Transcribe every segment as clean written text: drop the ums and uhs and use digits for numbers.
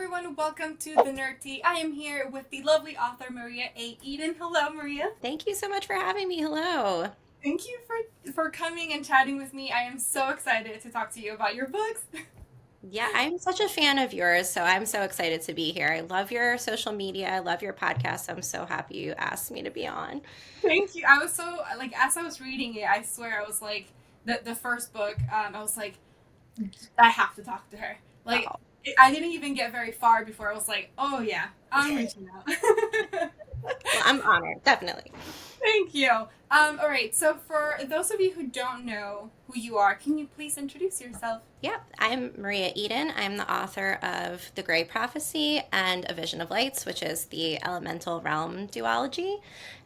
everyone, welcome to The Nerd Tea. I am here with the lovely author Maria A. Eden. Hello, Maria. Thank you so much for having me. Hello. Thank you for coming and chatting with me. I am so excited to talk to you about your books. Yeah, I'm such a fan of yours, so I'm so excited to be here. I love your social media. I love your podcast. I'm so happy you asked me to be on. Thank you. I was so like as I was reading it, I swear I was like the first book. I was like, I have to talk to her. Like Oh, I didn't even get very far before I was like, oh yeah, I'm reaching out. well, I'm honored, definitely. Thank you. All right. So, for those of you who don't know who you are, can you please introduce yourself? Yep, I'm Maria Eden. I'm the author of The Gray Prophecy and A Vision of Lights, which is the elemental realm duology.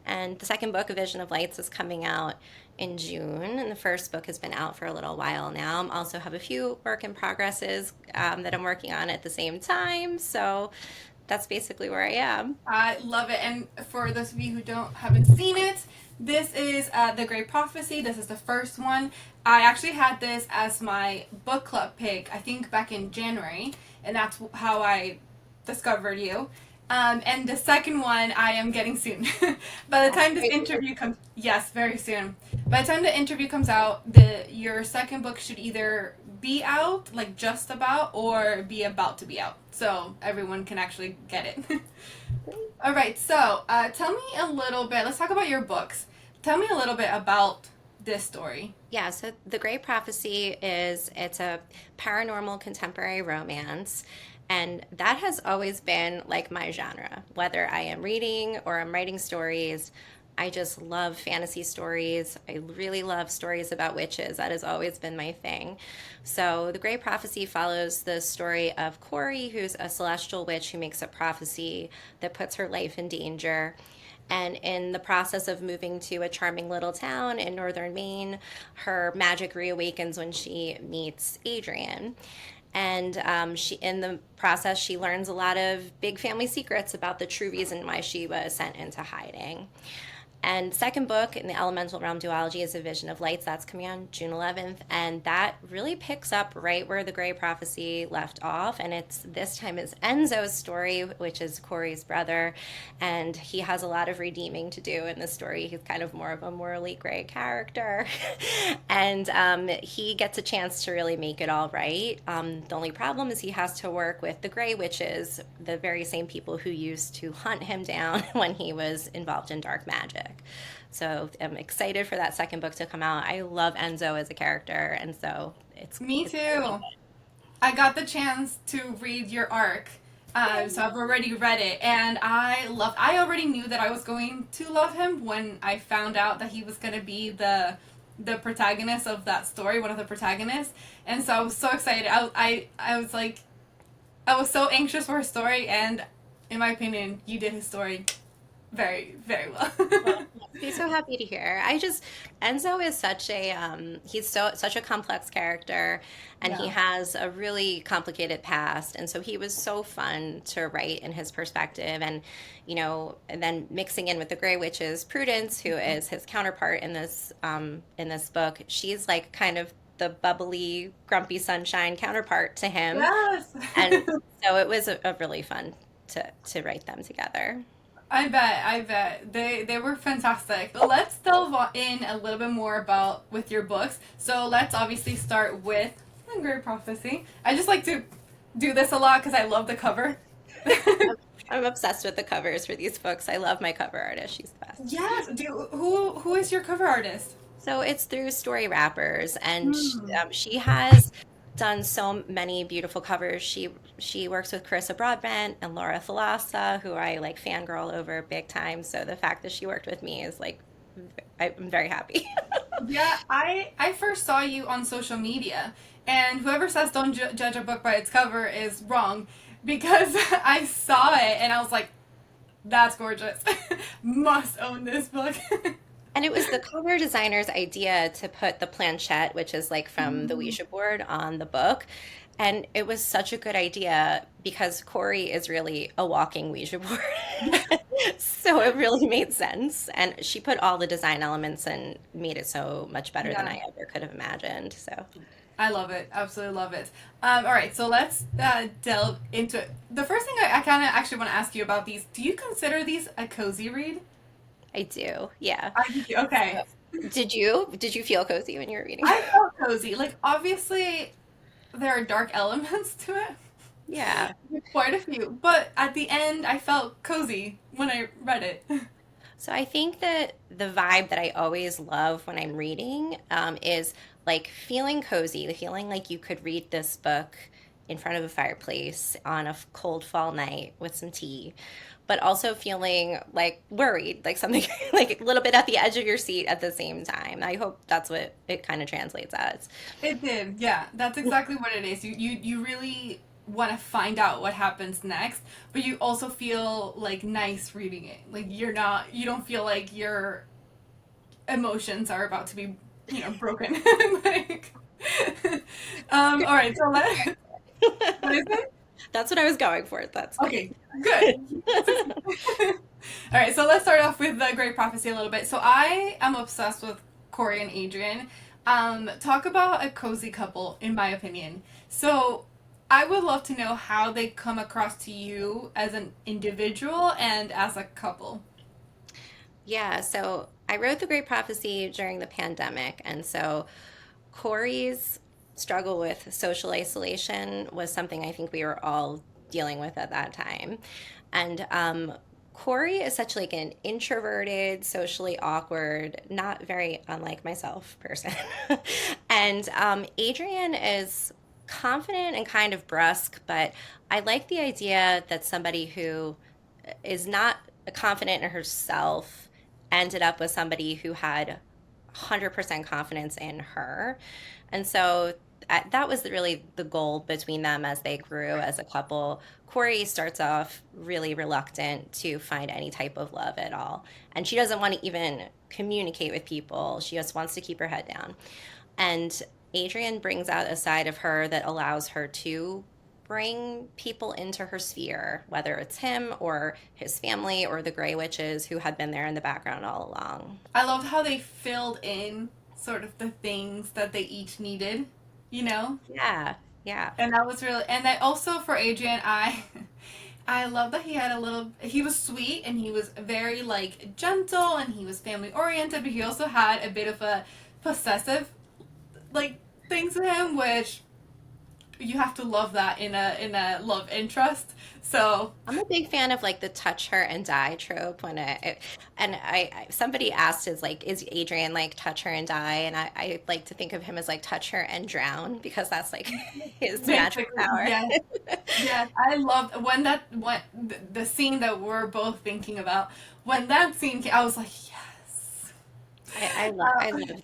And the second book, A Vision of Lights, is coming out in June, and the first book has been out for a little while now. I also have a few work in progresses that I'm working on at the same time. So that's basically where I am. I love it. And for those of you who haven't seen it, this is the Great Prophecy. This is the first one. I actually had this as my book club pick. I think back in January, and that's how I discovered you. And the second one I am getting soon. By the That's time this great. interview comes, yes, very soon. By the time the interview comes out, the your second book should either be out, like just about, or be about to be out, so everyone can actually get it. All right, so tell me a little bit. Let's talk about your books. Tell me a little bit about this story. Yeah, so The Great Prophecy it's a paranormal contemporary romance, and that has always been like my genre. Whether I am reading or I'm writing stories, I just love fantasy stories. I really love stories about witches. That has always been my thing. So The Great Prophecy follows the story of Corey, who's a celestial witch who makes a prophecy that puts her life in danger. And in the process of moving to a charming little town in northern Maine, her magic reawakens when she meets Adrian. And in the process, she learns a lot of big family secrets about the true reason why she was sent into hiding. And second book in the Elemental Realm duology is A Vision of Lights. That's coming on June 11th, and that really picks up right where the Gray Prophecy left off. And it's this time is Enzo's story, which is Corey's brother, and he has a lot of redeeming to do in the story. He's kind of more of a morally gray character, and he gets a chance to really make it all right. The only problem is he has to work with the Gray Witches, the very same people who used to hunt him down when he was involved in dark magic. So I'm excited for that second book to come out. I love Enzo as a character, and so Me it's gonna be too. I got the chance to read your arc, good. so I've already read it, and I already knew that I was going to love him when I found out that he was going to be the protagonist of that story, one of the protagonists, and so I was so excited. I was like, I was so anxious for his story, and in my opinion, you did his story very, very Well, well. be so happy to hear. Enzo is such a complex character, and he Yeah. has a really complicated past, and so he was so fun to write in his perspective. And and then mixing in with the Grey Witches, Prudence, who is his counterpart in this book, she's like kind of the bubbly, grumpy sunshine counterpart to him, Yes. and so it was a really fun to write them together. I bet they were fantastic. But let's delve in a little bit more about with your books. So let's obviously start with The Great Prophecy. I just like to do this a lot because I love the cover. I'm obsessed with the covers for these books. I love my cover artist. She's the best. Yes. Who is your cover artist? So it's through Story Wrappers, and Hmm. she has done so many beautiful covers. She works with Carissa Broadbent and Laura Thalassa, who I like fangirl over big time. So the fact that she worked with me is like, I'm very happy. Yeah, I first saw you on social media, and whoever says don't judge a book by its cover is wrong, because I saw it and I was like, that's gorgeous. Must own this book. And it was the cover designer's idea to put the planchette, which is like from the Mm. Ouija board, on the book. And it was such a good idea because Corey is really a walking Ouija board. So it really made sense. And she put all the design elements and made it so much better than Yeah. I ever could have imagined. So I love it. Absolutely love it. All right, so let's delve into it. The first thing I kind of actually want to ask you about these. Do you consider these a cozy read? I do. Yeah. I do. Okay. Did you feel cozy when you were reading? I felt cozy. Like, obviously, there are dark elements to it. Yeah. Quite a few. But at the end, I felt cozy when I read it. So I think that the vibe that I always love when I'm reading is like feeling cozy, the feeling like you could read this book in front of a fireplace on a cold fall night with some tea, but also feeling like worried, like something like a little bit at the edge of your seat at the same time. I hope that's what it kind of translates as. It did, yeah. That's exactly what it is. You really want to find out what happens next, but you also feel like nice reading it. Like you don't feel like your emotions are about to be, broken. Like, all right, so what is it? That's what I was going for. That's great. Okay, good. All right, so let's start off with the Great Prophecy a little bit. So I am obsessed with Corey and Adrian. Talk about a cozy couple, in my opinion. So I would love to know how they come across to you as an individual and as a couple. Yeah, so I wrote The Great Prophecy during the pandemic, and so Corey's struggle with social isolation was something I think we were all dealing with at that time. And Corey is such like an introverted, socially awkward, not very unlike myself person. And Adrian is confident and kind of brusque, but I like the idea that somebody who is not confident in herself ended up with somebody who had 100% confidence in her. And so that was really the goal between them as they grew as a couple. Corey starts off really reluctant to find any type of love at all. And she doesn't want to even communicate with people. She just wants to keep her head down. And Adrian brings out a side of her that allows her to bring people into her sphere, whether it's him or his family or the Grey Witches who had been there in the background all along. I loved how they filled in sort of the things that they each needed, you know? Yeah, yeah. And that was really, and I also for Adrian, I love that he was sweet and he was very like gentle and he was family oriented, but he also had a bit of a possessive like thing to him, which you have to love that in a love interest. So I'm a big fan of like the touch her and die trope and somebody asked is Adrian like touch her and die, and I like to think of him as like touch her and drown because that's like his magic basically, power. yes, yes, I loved when the scene that we're both thinking about when that scene came, I was like yes. I love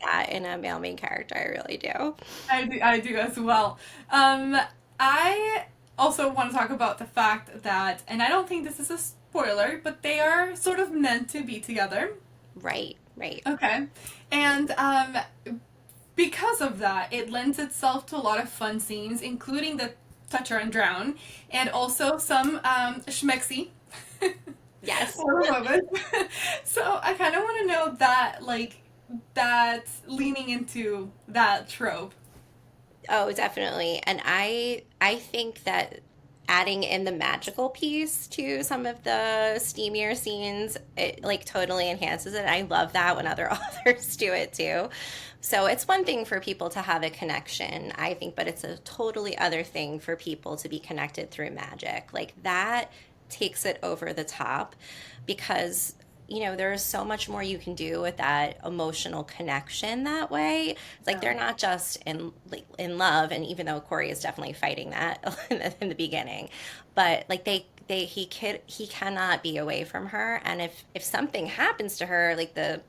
that in a male main character. I really do. I do as well. Um, I also want to talk about the fact that, and I don't think this is a spoiler, but they are sort of meant to be together. Right, right. Okay. And because of that, it lends itself to a lot of fun scenes, including the Touch Her and Drown, and also some schmexy. Yes. For a moment. So I kind of want to know that, like, that leaning into that trope. Oh, definitely. And I think that adding in the magical piece to some of the steamier scenes, it like totally enhances it. I love that when other authors do it too. So it's one thing for people to have a connection, I think, but it's a totally other thing for people to be connected through magic. Like that takes it over the top because there's so much more you can do with that emotional connection that way. It's like they're not just in love, and even though Corey is definitely fighting that in the beginning, but like he cannot be away from her, and if something happens to her, like the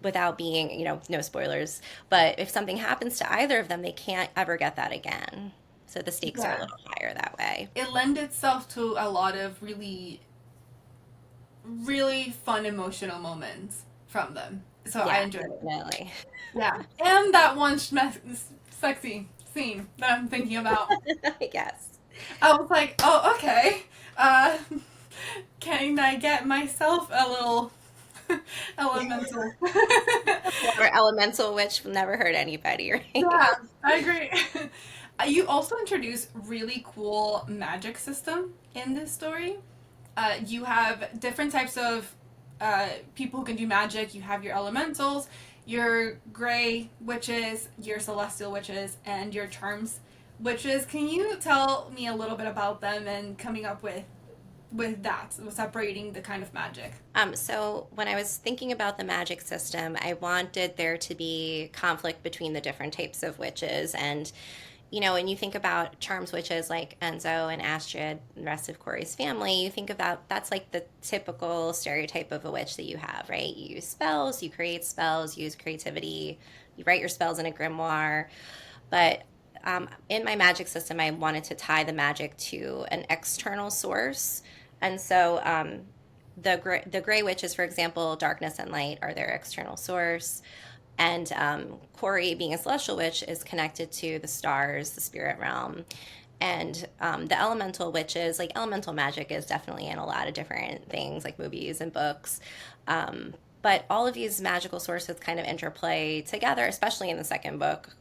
without being no spoilers, but if something happens to either of them, they can't ever get that again. So the stakes are a Yeah. little higher that way. It lends itself to a lot of really, really fun emotional moments from them. So I Yeah, enjoyed it. definitely. Yeah. And that one sexy scene that I'm thinking about. I guess. I was like, oh, okay. Uh, can I get myself a little Elemental. Or elemental witch never hurt anybody, right? Yeah, I agree. You also introduce really cool magic system in this story. You have different types of people who can do magic. You have your elementals, your gray witches, your celestial witches, and your charms witches. Can you tell me a little bit about them and coming up with that, with separating the kind of magic? So when I was thinking about the magic system, I wanted there to be conflict between the different types of witches. And, when you think about charms witches like Enzo and Astrid, and the rest of Corey's family, you think about that's like the typical stereotype of a witch that you have, right? You use spells, you create spells, use creativity, you write your spells in a grimoire. But in my magic system, I wanted to tie the magic to an external source. And so the gray witches, for example, darkness and light are their external source. And Corey, being a celestial witch, is connected to the stars, the spirit realm. And the elemental witches, like elemental magic, is definitely in a lot of different things, like movies and books. But all of these magical sources kind of interplay together, especially in the second book.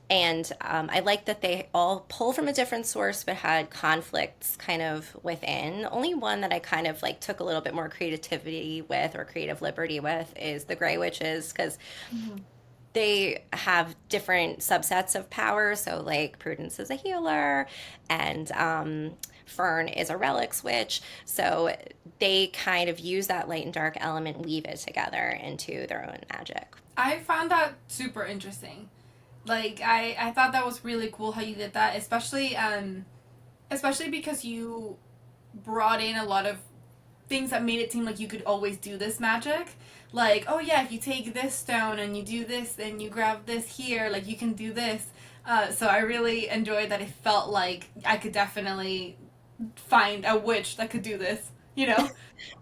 And I like that they all pull from a different source but had conflicts kind of within. Only one that I kind of like took a little bit more creativity with or creative liberty with is the Grey Witches because Mm-hmm. they have different subsets of power. So, like, Prudence is a healer, and Fern is a relics witch. So, they kind of use that light and dark element, weave it together into their own magic. I found that super interesting. Like I thought that was really cool how you did that, especially because you brought in a lot of things that made it seem like you could always do this magic. Like, oh yeah, if you take this stone and you do this and you grab this here, like you can do this. So I really enjoyed that. It felt like I could definitely find a witch that could do this. You know?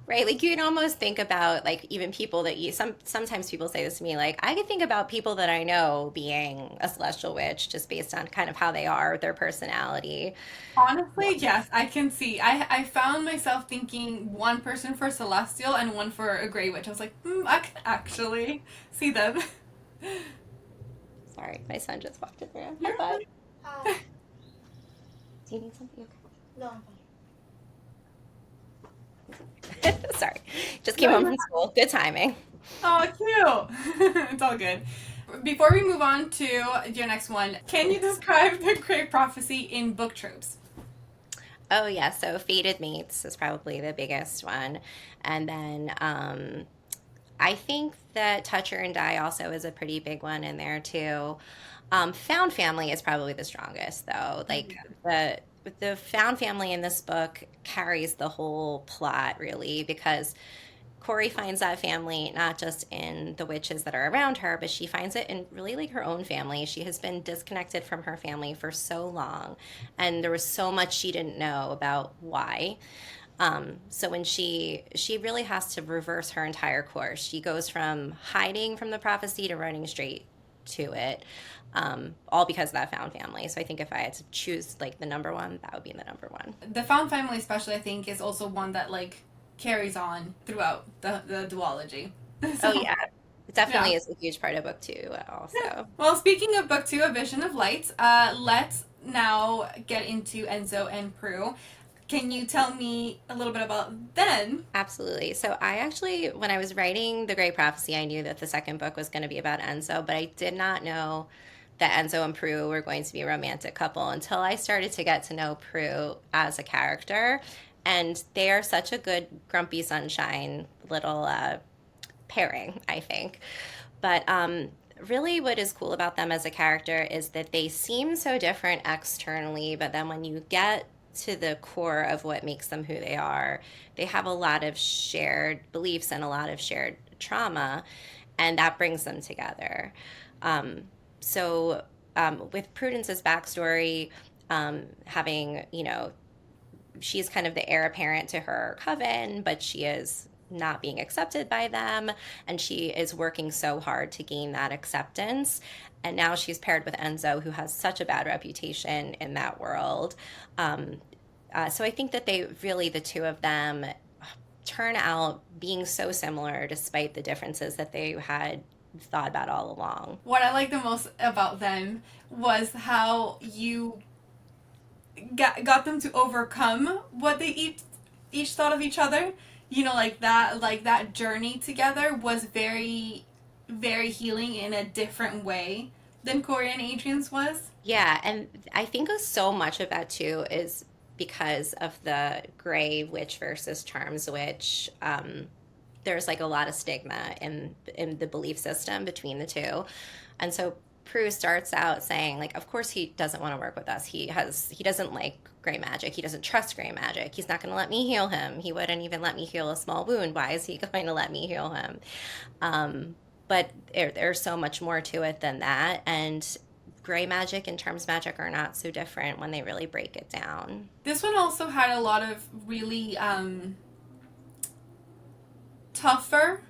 Right? Like you can almost think about like even people that sometimes people say this to me like I can think about people that I know being a celestial witch just based on kind of how they are, their personality. Honestly, yes, I can see. I found myself thinking one person for Celestial and one for a Grey Witch. I was like, I can actually see them. Sorry, my son just walked in there. Hi, You're bud. Hi. Do you need something? No, I'm Okay. Sorry. Just came No, home you're from school. Good timing. oh, cute. It's all good. Before we move on to your next one, can you describe the Grey Prophecy in book tropes? Oh yeah, so fated mates is probably the biggest one. And then I think that Toucher and Die also is a pretty big one in there too. Found family is probably the strongest though. Like the found family in this book carries the whole plot really because Corey finds that family not just in the witches that are around her, but she finds it in really like her own family. She has been disconnected from her family for so long, and there was so much she didn't know about why. So when she really has to reverse her entire course. She goes from hiding from the prophecy to running straight to it, all because of that found family. So I think if I had to choose like the number one, that would be the number one. The found family, especially, I think, is also one that like carries on throughout the duology. Oh So yeah, it yeah. definitely is a huge part of book two also. Well, speaking of book two, A Vision of Light, let's now get into Enzo and Prue. Can you tell me a little bit about them? Absolutely. So I actually, when I was writing The Great Prophecy, I knew that the second book was going to be about Enzo, but I did not know that Enzo and Prue were going to be a romantic couple until I started to get to know Prue as a character. And they are such a good grumpy sunshine little pairing, I think. But really, what is cool about them as a character is that they seem so different externally, but then when you get to the core of what makes them who they have a lot of shared beliefs and a lot of shared trauma, and that brings them together. With Prudence's backstory, having, she's kind of the heir apparent to her coven, but she is not being accepted by them, and she is working so hard to gain that acceptance. And now she's paired with Enzo, who has such a bad reputation in that world. So I think that they really, the two of them, turn out being so similar despite the differences that they had thought about all along. What I like the most about them was how you got them to overcome what they each thought of each other. You know, like that journey together was very healing in a different way than Corey and Adrian's was. Yeah, and I think so much of that too is because of the gray witch versus charms witch. There's like a lot of stigma in the belief system between the two. And so Prue starts out saying like of course he doesn't want to work with us. He doesn't like gray magic. He doesn't trust gray magic. He's not going to let me heal him. He wouldn't even let me heal a small wound. Why is he going to let me heal him? But there's so much more to it than that. And gray magic and charms magic are not so different when they really break it down. This one also had a lot of really tougher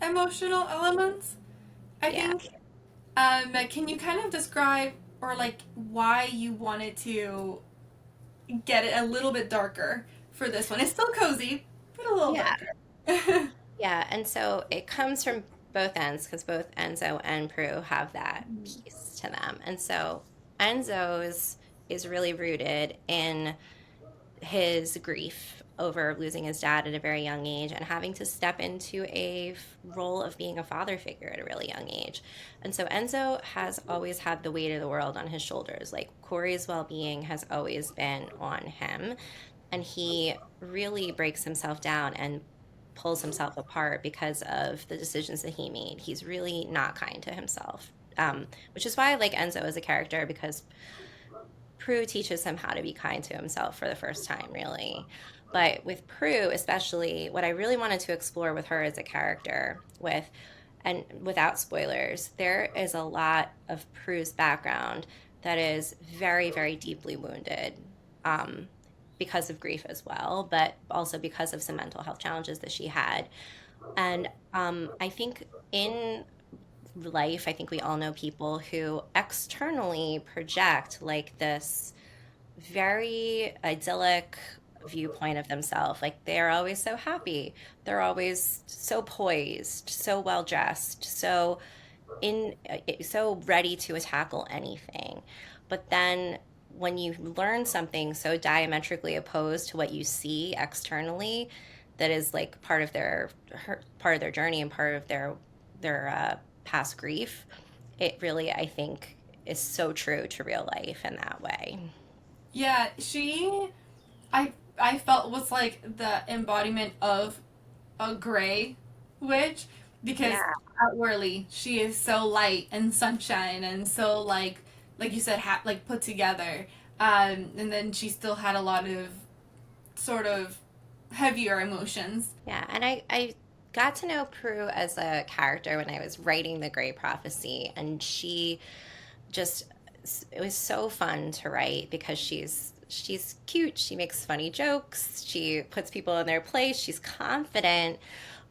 emotional elements, I Yeah. think. Can you kind of describe or like why you wanted to get it a little bit darker for this one? It's still cozy, but a little Yeah. darker. Yeah. And so it comes from both ends because both Enzo and Prue have that piece to them. And so Enzo's is really rooted in his grief over losing his dad at a very young age and having to step into a role of being a father figure at a really young age. And so Enzo has always had the weight of the world on his shoulders. Like Corey's well being has always been on him. And he really breaks himself down and pulls himself apart because of the decisions that he made. He's really not kind to himself. Which is why I like Enzo as a character because Prue teaches him how to be kind to himself for the first time, really. But with Prue, especially, what I really wanted to explore with her as a character, and without spoilers, there is a lot of Prue's background that is very, very deeply wounded um, because of grief as well, but also because of some mental health challenges that she had. And I think in life, I think we all know people who externally project like this very idyllic viewpoint of themselves. Like they're always so happy, they're always so poised, so well dressed, in so ready to tackle anything. But then when you learn something so diametrically opposed to what you see externally, that is like part of their journey and part of their past grief, it really I think is so true to real life in that way. Yeah, I felt was like the embodiment of a gray witch because Yeah. outwardly she is so light and sunshine and so like you said like put together. And then she still had a lot of sort of heavier emotions. Yeah, and I got to know Prue as a character when I was writing The Grey Prophecy, and she just it was so fun to write because she's cute, she makes funny jokes, she puts people in their place, she's confident,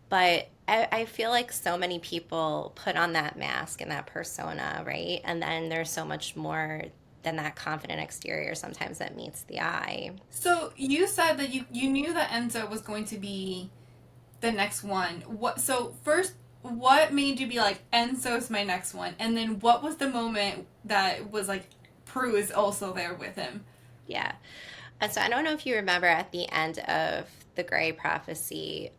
but I feel like so many people put on that mask and that persona, right? And then there's so much more than that confident exterior sometimes that meets the eye. So you said that you knew that Enzo was going to be the next one. So first, what made you be like, Enzo's my next one? And then what was the moment that was like, Prue is also there with him? Yeah. And so I don't know if you remember at the end of The Grey Prophecy,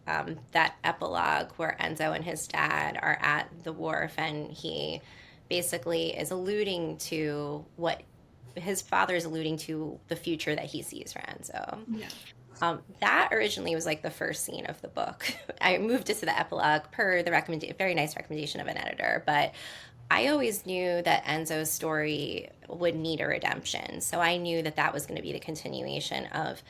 that epilogue where Enzo and his dad are at the wharf and he basically is alluding to what his father is alluding to the future that he sees for Enzo. Yeah. That originally was like the first scene of the book. I moved it to the epilogue per the very nice recommendation of an editor, but I always knew that Enzo's story would need a redemption. So I knew that that was going to be the continuation of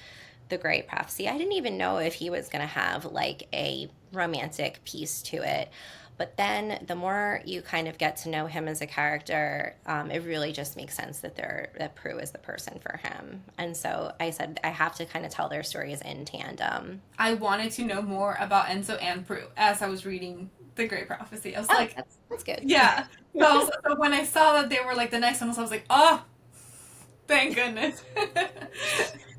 the Great Prophecy. I didn't even know if he was going to have like a romantic piece to it. But then the more you kind of get to know him as a character, it really just makes sense that Prue is the person for him. And so I said I have to kind of tell their stories in tandem. I wanted to know more about Enzo and Prue as I was reading The Great Prophecy. I was Oh, like, that's good. yeah. So when I saw that they were like the next one, I was like, oh, Thank goodness.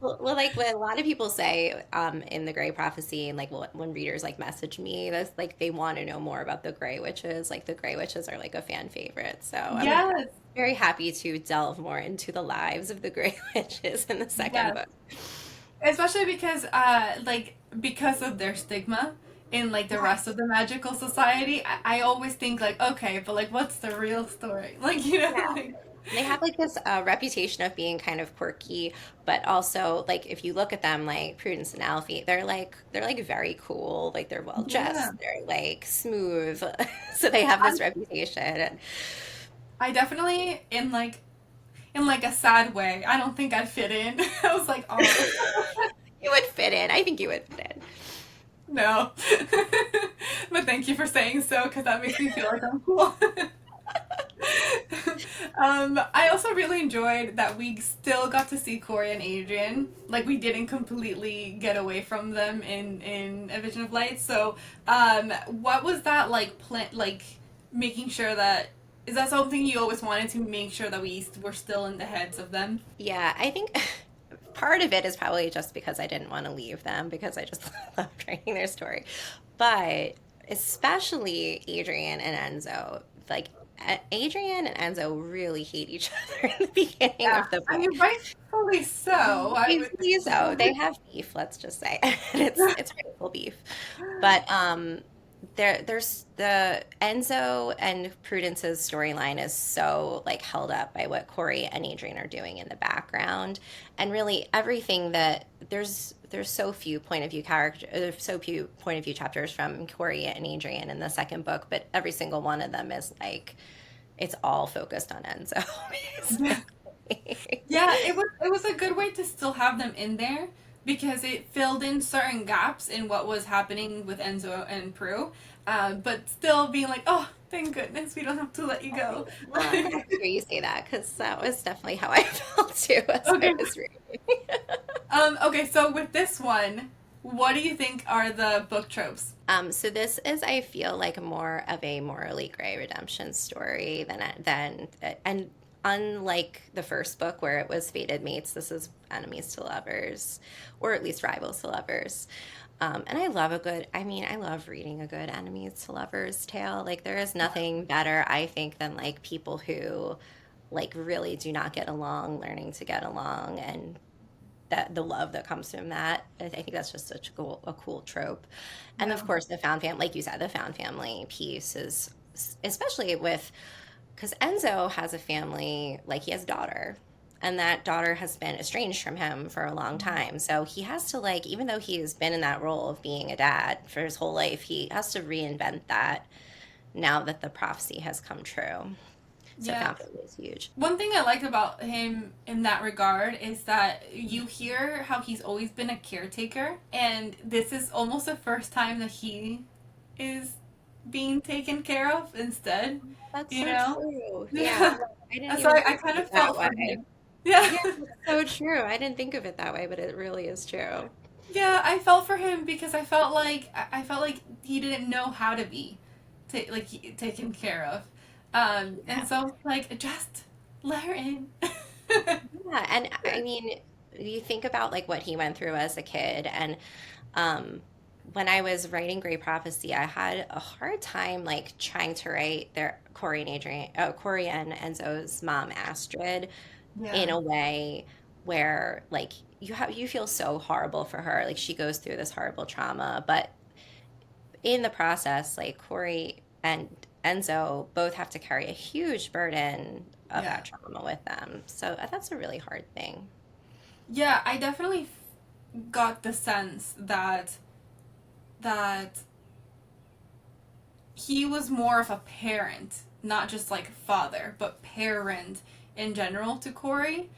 Well, like what a lot of people say in the Grey Prophecy, and like when readers like message me, that's like they want to know more about the Grey Witches. Like the Grey Witches are like a fan favorite. So I'm Yes, very happy to delve more into the lives of the Grey Witches in the second yes. book. Especially because like because of their stigma in like the Yeah. rest of the magical society, I always think like, okay, but like what's the real story? Like, like They have like this reputation of being kind of quirky, but also like if you look at them, like Prudence and Alfie, they're like very cool. Like they're well yeah. dressed, they're like smooth, so they have I this reputation. And I definitely in like a sad way. I don't think I'd fit in. I was like, oh you would fit in. I think you would fit in. no. But thank you for saying so because that makes me feel like I'm cool. I also really enjoyed that we still got to see Corey and Adrian. Like we didn't completely get away from them in A Vision of Light. So, what was that like? Like making sure that is that something you always wanted to make sure that we were still in the heads of them? Yeah, I think part of it is probably just because I didn't want to leave them because I just loved writing their story. But especially Adrian and Enzo, like Adrian and Enzo really hate each other in the beginning Yeah, of the I book. mean rightfully so. I would. Rightfully so. They have beef, let's just say. It's rightful beef. But there's the Enzo and Prudence's storyline is so like held up by what Corey and Adrian are doing in the background. And really everything that there's so few point of view so few point of view chapters from Corey and Adrian in the second book, but every single one of them is like it's all focused on Enzo, basically. Yeah, it was a good way to still have them in there because it filled in certain gaps in what was happening with Enzo and Prue, but still being like, oh, thank goodness we don't have to let you go. Well, I'm glad to hear you say that because that was definitely how I felt too as I Okay. was reading. Okay, so with this one, what do you think are the book tropes? So this is, I feel like, more of a morally gray redemption story than and unlike the first book where it was fated mates, this is enemies to lovers, or at least rivals to lovers. And I love I love reading a good enemies to lovers tale. Like there is nothing better, I think, than like people who like really do not get along, learning to get along, and that the love that comes from that. I think that's just such a cool trope. And Yeah. of course, the found family, like you said, the found family piece is especially with because Enzo has a family, like he has a daughter, and that daughter has been estranged from him for a long time. So he has to like, even though he's been in that role of being a dad for his whole life, he has to reinvent that now that the prophecy has come true. So Yeah. found family is huge. One thing I like about him in that regard is that you hear how he's always been a caretaker, and this is almost the first time that he is being taken care of instead, That's you so know? true. Yeah, Yeah. I didn't And so even I think of kind it of that felt for way. him. Yeah. Yeah, that's so true. I didn't think of it that way, but it really is true. Yeah, I felt for him because I felt like he didn't know how to be taken care of. And Yeah. so like just let her in. Yeah, and I mean, you think about like what he went through as a kid, and um, when I was writing Great Prophecy, I had a hard time like trying to write their Corey and Enzo's mom, Astrid, in Yeah. a way where like you feel so horrible for her, like she goes through this horrible trauma, but in the process, like Corey and Enzo both have to carry a huge burden of Yeah. that trauma with them. So that's a really hard thing. Yeah, I definitely got the sense that he was more of a parent, not just like father, but parent in general to Corey.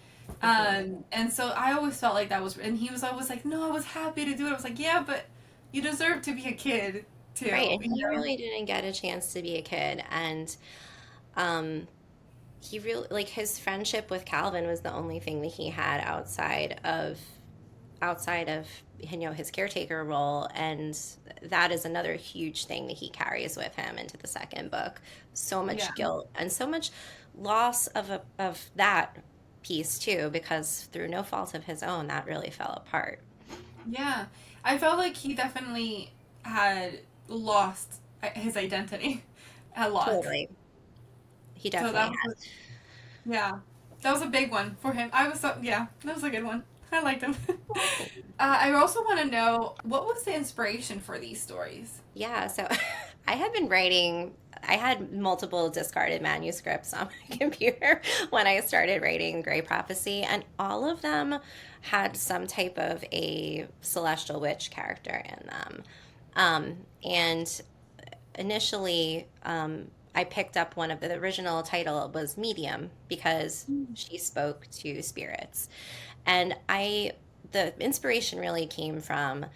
Mhm. And so I always felt like that was, and he was always like, "No, I was happy to do it." I was like, "Yeah, but you deserve to be a kid Right, too, and you he know?" really didn't get a chance to be a kid, and um, he really like his friendship with Calvin was the only thing that he had outside of his caretaker role, and that is another huge thing that he carries with him into the second book. So Yeah, much guilt and so much loss of that piece too, because through no fault of his own, that really fell apart. Yeah. I felt like he definitely had lost his identity a lot. Totally. He So definitely that has. was, yeah, that was a big one for him. I was so, yeah, that was a good one. I liked him. I also want to know what was the inspiration for these stories? Yeah, so I had been writing, I had multiple discarded manuscripts on my computer when I started writing Grey Prophecy, and all of them had some type of a celestial witch character in them. And initially, I picked up one of the original title was Medium because she spoke to spirits. And the inspiration really came from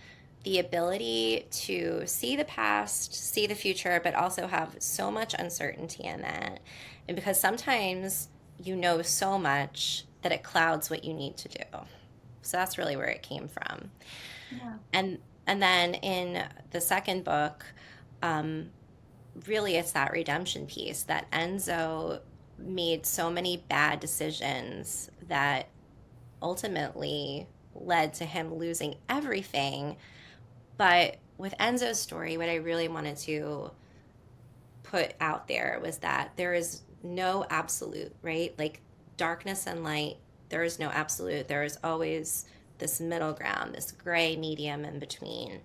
the ability to see the past, see the future, but also have so much uncertainty in that. And because sometimes you know so much that it clouds what you need to do. So that's really where it came from. Yeah. And and then in the second book, um, really it's that redemption piece that Enzo made so many bad decisions that ultimately led to him losing everything. But with Enzo's story, what I really wanted to put out there was that there is no absolute, right? Like darkness and light, there is no absolute. There is always this middle ground, this gray medium in between.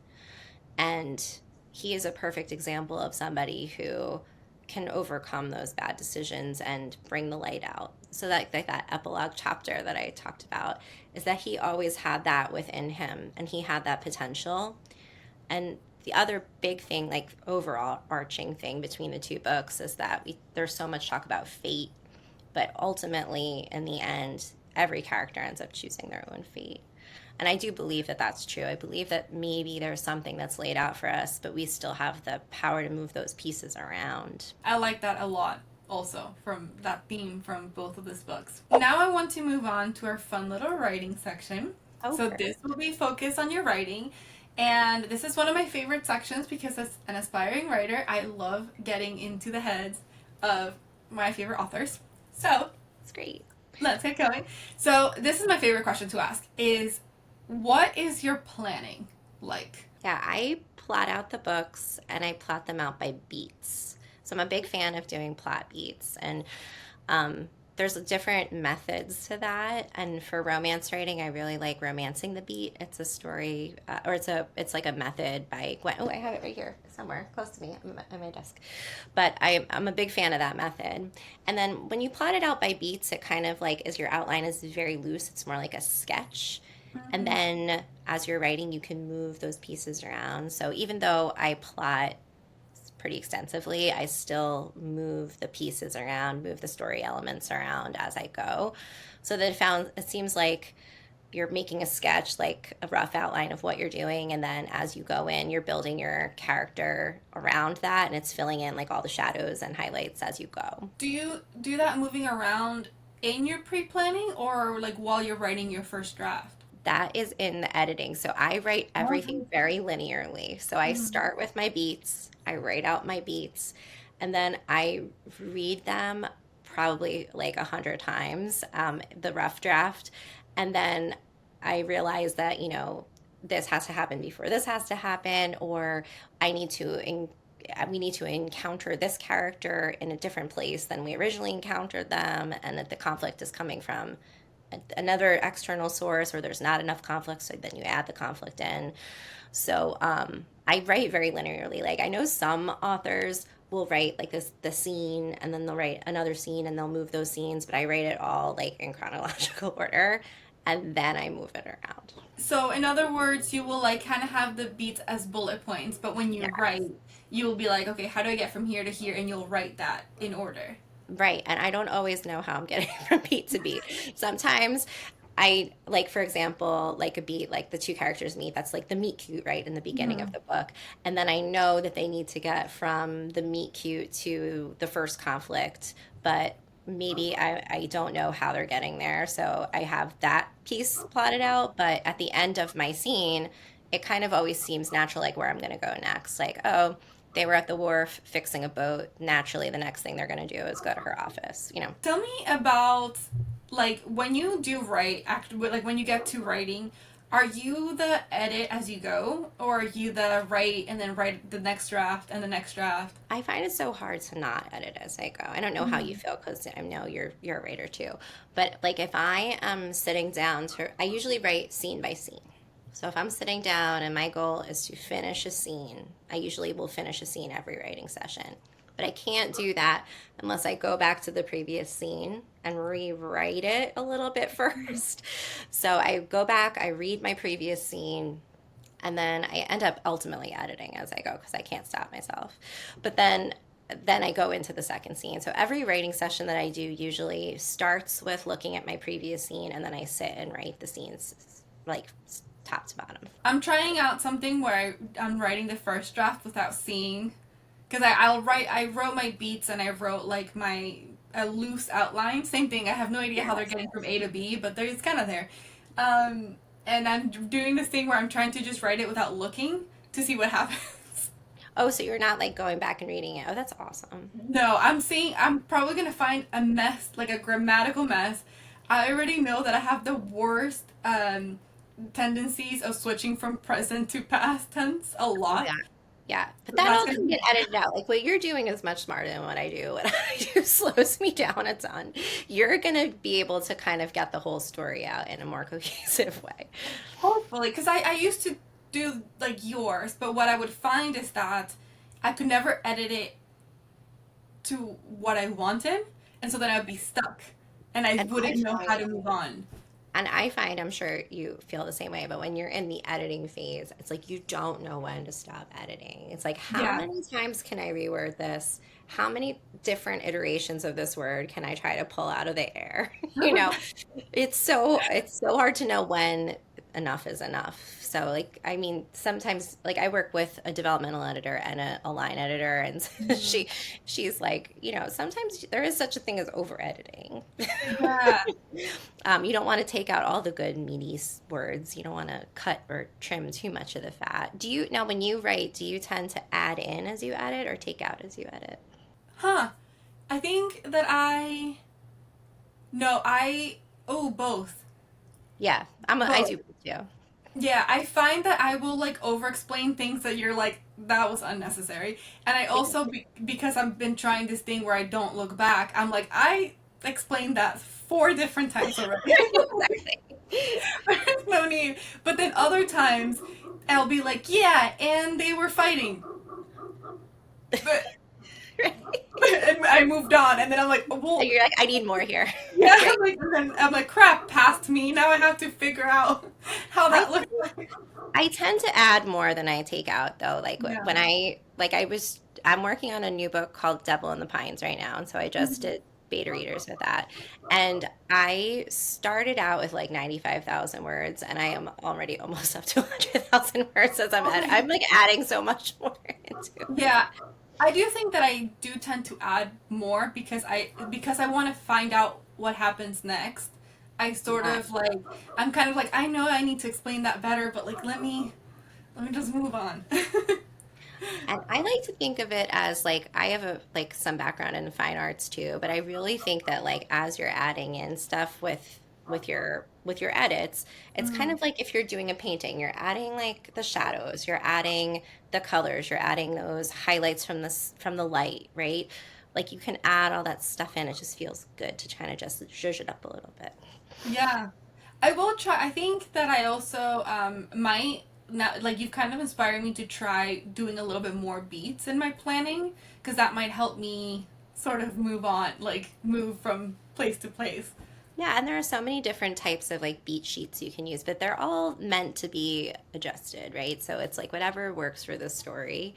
And he is a perfect example of somebody who can overcome those bad decisions and bring the light out. So that epilogue chapter that I talked about is that he always had that within him and he had that potential. And the other big thing, like overall arching thing between the two books, is that there's so much talk about fate, but ultimately, in the end, every character ends up choosing their own fate. And I do believe that that's true. I believe that maybe there's something that's laid out for us, but we still have the power to move those pieces around. I like that a lot also from that theme from both of these books. Now I want to move on to our fun little writing section. Oh, So perfect. this will be focused on your writing. And this is one of my favorite sections because as an aspiring writer, I love getting into the heads of my favorite authors. So It's great. let's get going. So this is my favorite question to ask is what is your planning like? Yeah, I plot out the books and I plot them out by beats. So I'm a big fan of doing plot beats. And there's different methods to that. And for romance writing, I really like romancing the beat. It's a story, or it's like a method by Gwen. Oh, I have it right here somewhere close to me on my desk. But I'm a big fan of that method. And then when you plot it out by beats, it kind of like is your outline is very loose. It's more like a sketch. And Mm-hmm. then as you're writing, you can move those pieces around. So even though I plot pretty extensively, I still move the pieces around, move the story elements around as I go. So that it seems like you're making a sketch, like a rough outline of what you're doing, and then as you go in, you're building your character around that, and it's filling in like all the shadows and highlights as you go. Do you do that moving around in your pre-planning or like while you're writing your first draft? That is in the editing. So I write everything Okay. very linearly. So I Mhm. start with my beats, I write out my beats, and then I read them probably like 100 times, the rough draft. And then I realize that, this has to happen before this has to happen, or I need to we need to encounter this character in a different place than we originally encountered them, and that the conflict is coming from another external source, or there's not enough conflict, so then you add the conflict in. So I write very linearly. Like I know some authors will write like this the scene and then they'll write another scene and they'll move those scenes, but I write it all like in chronological order and then I move it around. So in other words, you will like kind of have the beats as bullet points, but when you Yeah. write, you will be like, okay, how do I get from here to here? And you'll write that in order. Right. And I don't always know how I'm getting from beat to beat. Sometimes I like, for example, like a beat, like the two characters meet, that's like the meet cute, right, in the beginning of Hmm. the book. And then I know that they need to get from the meet cute to the first conflict, but maybe I don't know how they're getting there. So I have that piece plotted out. But at the end of my scene, it kind of always seems natural, like where I'm going to go next. Like, oh, they were at the wharf fixing a boat. Naturally, the next thing they're going to do is go to her office. Tell me about like when you do write, like when you get to writing, are you the edit as you go, or are you the write and then write the next draft and the next draft? I find it so hard to not edit as I go. I don't know how you feel because I know you're a writer too. But like if I am sitting down to, I usually write scene by scene. So if I'm sitting down and my goal is to finish a scene, I usually will finish a scene every writing session. But I can't do that unless I go back to the previous scene and rewrite it a little bit first. So I go back, I read my previous scene, and then I end up ultimately editing as I go because I can't stop myself. But then I go into the second scene. So every writing session that I do usually starts with looking at my previous scene, and then I sit and write the scenes like top to bottom. I'm trying out something where I'm writing the first draft without seeing, because I wrote my beats and I wrote like my a loose outline. Same thing. I have no idea how they're Yes. getting from A to B, but it's kind of there. Um, and I'm doing this thing where I'm trying to just write it without looking to see what happens. Oh, so you're not like going back and reading it. Oh, that's awesome. No, I'm seeing. I'm probably gonna find a mess, like a grammatical mess. I already know that I have the worst tendencies of switching from present to past tense a Oh lot. yeah. Yeah, but So that that's all gonna can be get edited out. Like what you're doing is much smarter than what I do. What I do slows me down a ton. You're gonna be able to kind of get the whole story out in a more cohesive way. hopefully, because I used to do like yours, but what I would find is that I could never edit it to what I wanted, and so then I'd be stuck, and I And I wouldn't know how find to move on. And I find, I'm sure you feel the same way, but when you're in the editing phase, it's like you don't know when to stop editing. It's like, how Yeah. many times can I reword this? How many different iterations of this word can I try to pull out of the air? You know, it's so hard to know when enough is enough. So like I mean sometimes like I work with a developmental editor and a line editor and Mhm. she's like, sometimes there is such a thing as over editing. Yeah. You don't want to take out all the good meaty words. You don't want to cut or trim too much of the fat. Do you now when you write, do you tend to add in as you edit or take out as you edit? Huh. I think that I no, I oh both. Yeah, I Both. do too. Yeah, I find that I will like over explain things that you're like that was unnecessary. And I Yeah. also because I've been trying this thing where I don't look back, I'm like I explained that four different times already. Exactly. There's no need. But then other times I'll be like, yeah, and they were fighting. But Right. and I moved on and then I'm like, And well, you're like, I need more here. yeah, Right. I'm like, crap, past me. Now I have to figure out how I that looks like. I tend to add more than I take out though. Like Yeah. when I'm working on a new book called Devil in the Pines right now, and so I just Mhm. did beta readers with that. And I started out with like 95,000 words and I am already almost up to 100,000 words as I'm Okay. like adding so much more into it. Yeah, I do think that I do tend to add more because I want to find out what happens next. I sort Yeah. of like I'm kind of like I know I need to explain that better, but like let me just move on. And I like to think of it as like I have some background in fine arts too, but I really think that like as you're adding in stuff with your edits, it's kind Mm, of like if you're doing a painting, you're adding like the shadows, you're adding the colors, you're adding those highlights from the light, right? Like you can add all that stuff in. It just feels good to kind of just zhuzh it up a little bit. yeah. I will try. I think that I also might now like you've kind of inspired me to try doing a little bit more beats in my planning because that might help me sort of move on, like move from place to place. Yeah, and there are so many different types of like beat sheets you can use, but they're all meant to be adjusted, right? So it's like whatever works for the story.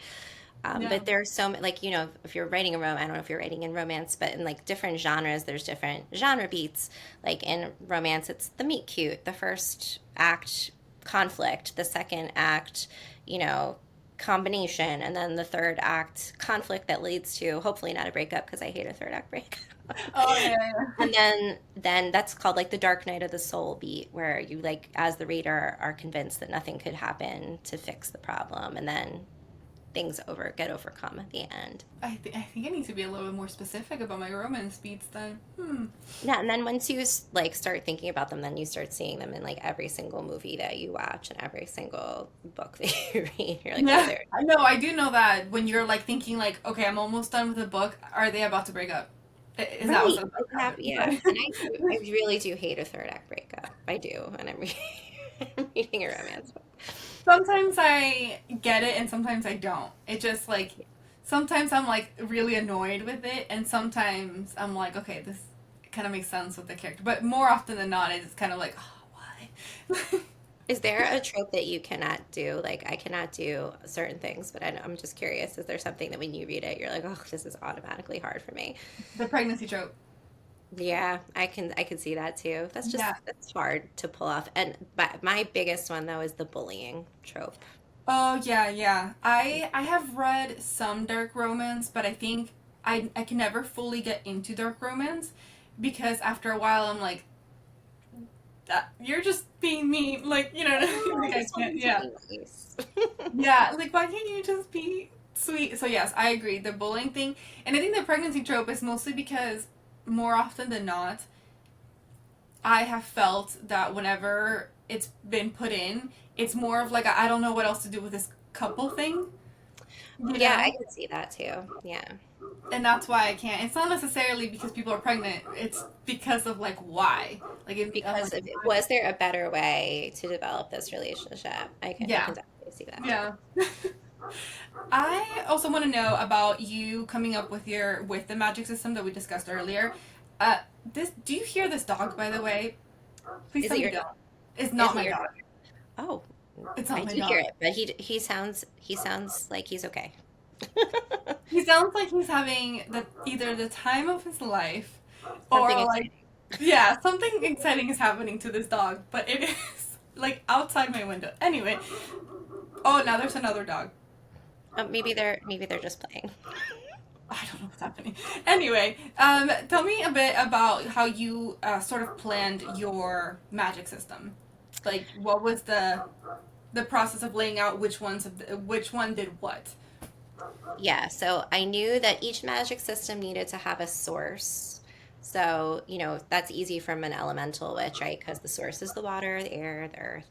Yeah. But there's so many, like, if you're writing I don't know if you're writing in romance, but in like different genres, there's different genre beats. Like in romance, it's the meet cute, the first act conflict, the second act, you know, combination, and then the third act conflict that leads to hopefully not a breakup because I hate a third act break. Oh yeah. And then that's called like the dark night of the soul beat, where you like as the reader are convinced that nothing could happen to fix the problem, and then things get overcome at the end. I think I need to be a little bit more specific about my romance beats then. Yeah, and then once you like start thinking about them, then you start seeing them in like every single movie that you watch and every single book that you read. You're like, oh, Yeah, there. I know. I do know that when you're like thinking like, okay, I'm almost done with the book. Are they about to break up? Is that what's Right. about to happen? Yeah. And I really do hate a third act breakup. I do. And I'm reading, I'm reading a romance book. Sometimes I get it, and sometimes I don't. It just like sometimes I'm like really annoyed with it, and sometimes I'm like, okay, this kind of makes sense with the character. But more often than not, it's kind of like, oh, why? Is there a trope that you cannot do? Like, I cannot do certain things, but I'm just curious. Is there something that when you read it, you're like, oh, this is automatically hard for me? The pregnancy trope. Yeah, I can see that too. Yeah. That's hard to pull off. And but my biggest one though is the bullying trope. Oh yeah, yeah. I have read some dark romance, but I think I can never fully get into dark romance because after a while I'm like, that you're just being mean. Like, you know, Oh, like I I just can't. wanted to Yeah, be nice. yeah. Like, why can't you just be sweet? So yes, I agree. The bullying thing, and I think the pregnancy trope is mostly because more often than not, I have felt that whenever it's been put in, it's more of like I don't know what else to do with this couple thing, you Yeah, I know? can see that too. Yeah. And that's why I can't. It's not necessarily because people are pregnant. It's because of like why. Like I'm Because like of it, why? was there a better way to develop this relationship? I can Yeah, definitely see that too. yeah. I also want to know about you coming up with with the magic system that we discussed earlier. Uh, this do you hear this dog by the way? Please Is tell it me you your don't. It's is not it my your dog. dog? Oh, It's I not my do hear dog. it, but he sounds like he's okay. He sounds like he's having either the time of his life, Something or like exciting. yeah, something exciting is happening to this dog. But it is like outside my window. Anyway, oh now there's another dog. Maybe they're just playing. I don't know what's happening. Anyway, tell me a bit about how you sort of planned your magic system. Like, what was the process of laying out which one did what? Yeah, so I knew that each magic system needed to have a source. So, that's easy from an elemental witch, right? Because the source is the water, the air, the earth.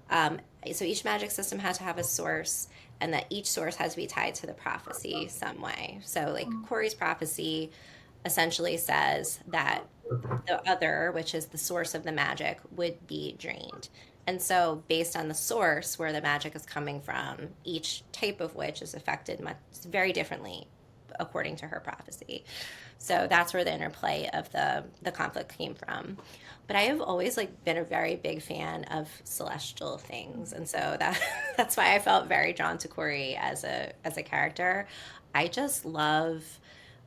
Um, so each magic system had to have a source, and that each source has to be tied to the prophecy some way. So, like Corey's prophecy essentially says that the other, which is the source of the magic, would be drained. And so, based on the source where the magic is coming from, each type of witch is affected much very differently according to her prophecy. So that's where the interplay of the conflict came from. But I have always like been a very big fan of celestial things, and so that's why I felt very drawn to Corey as a character. I just love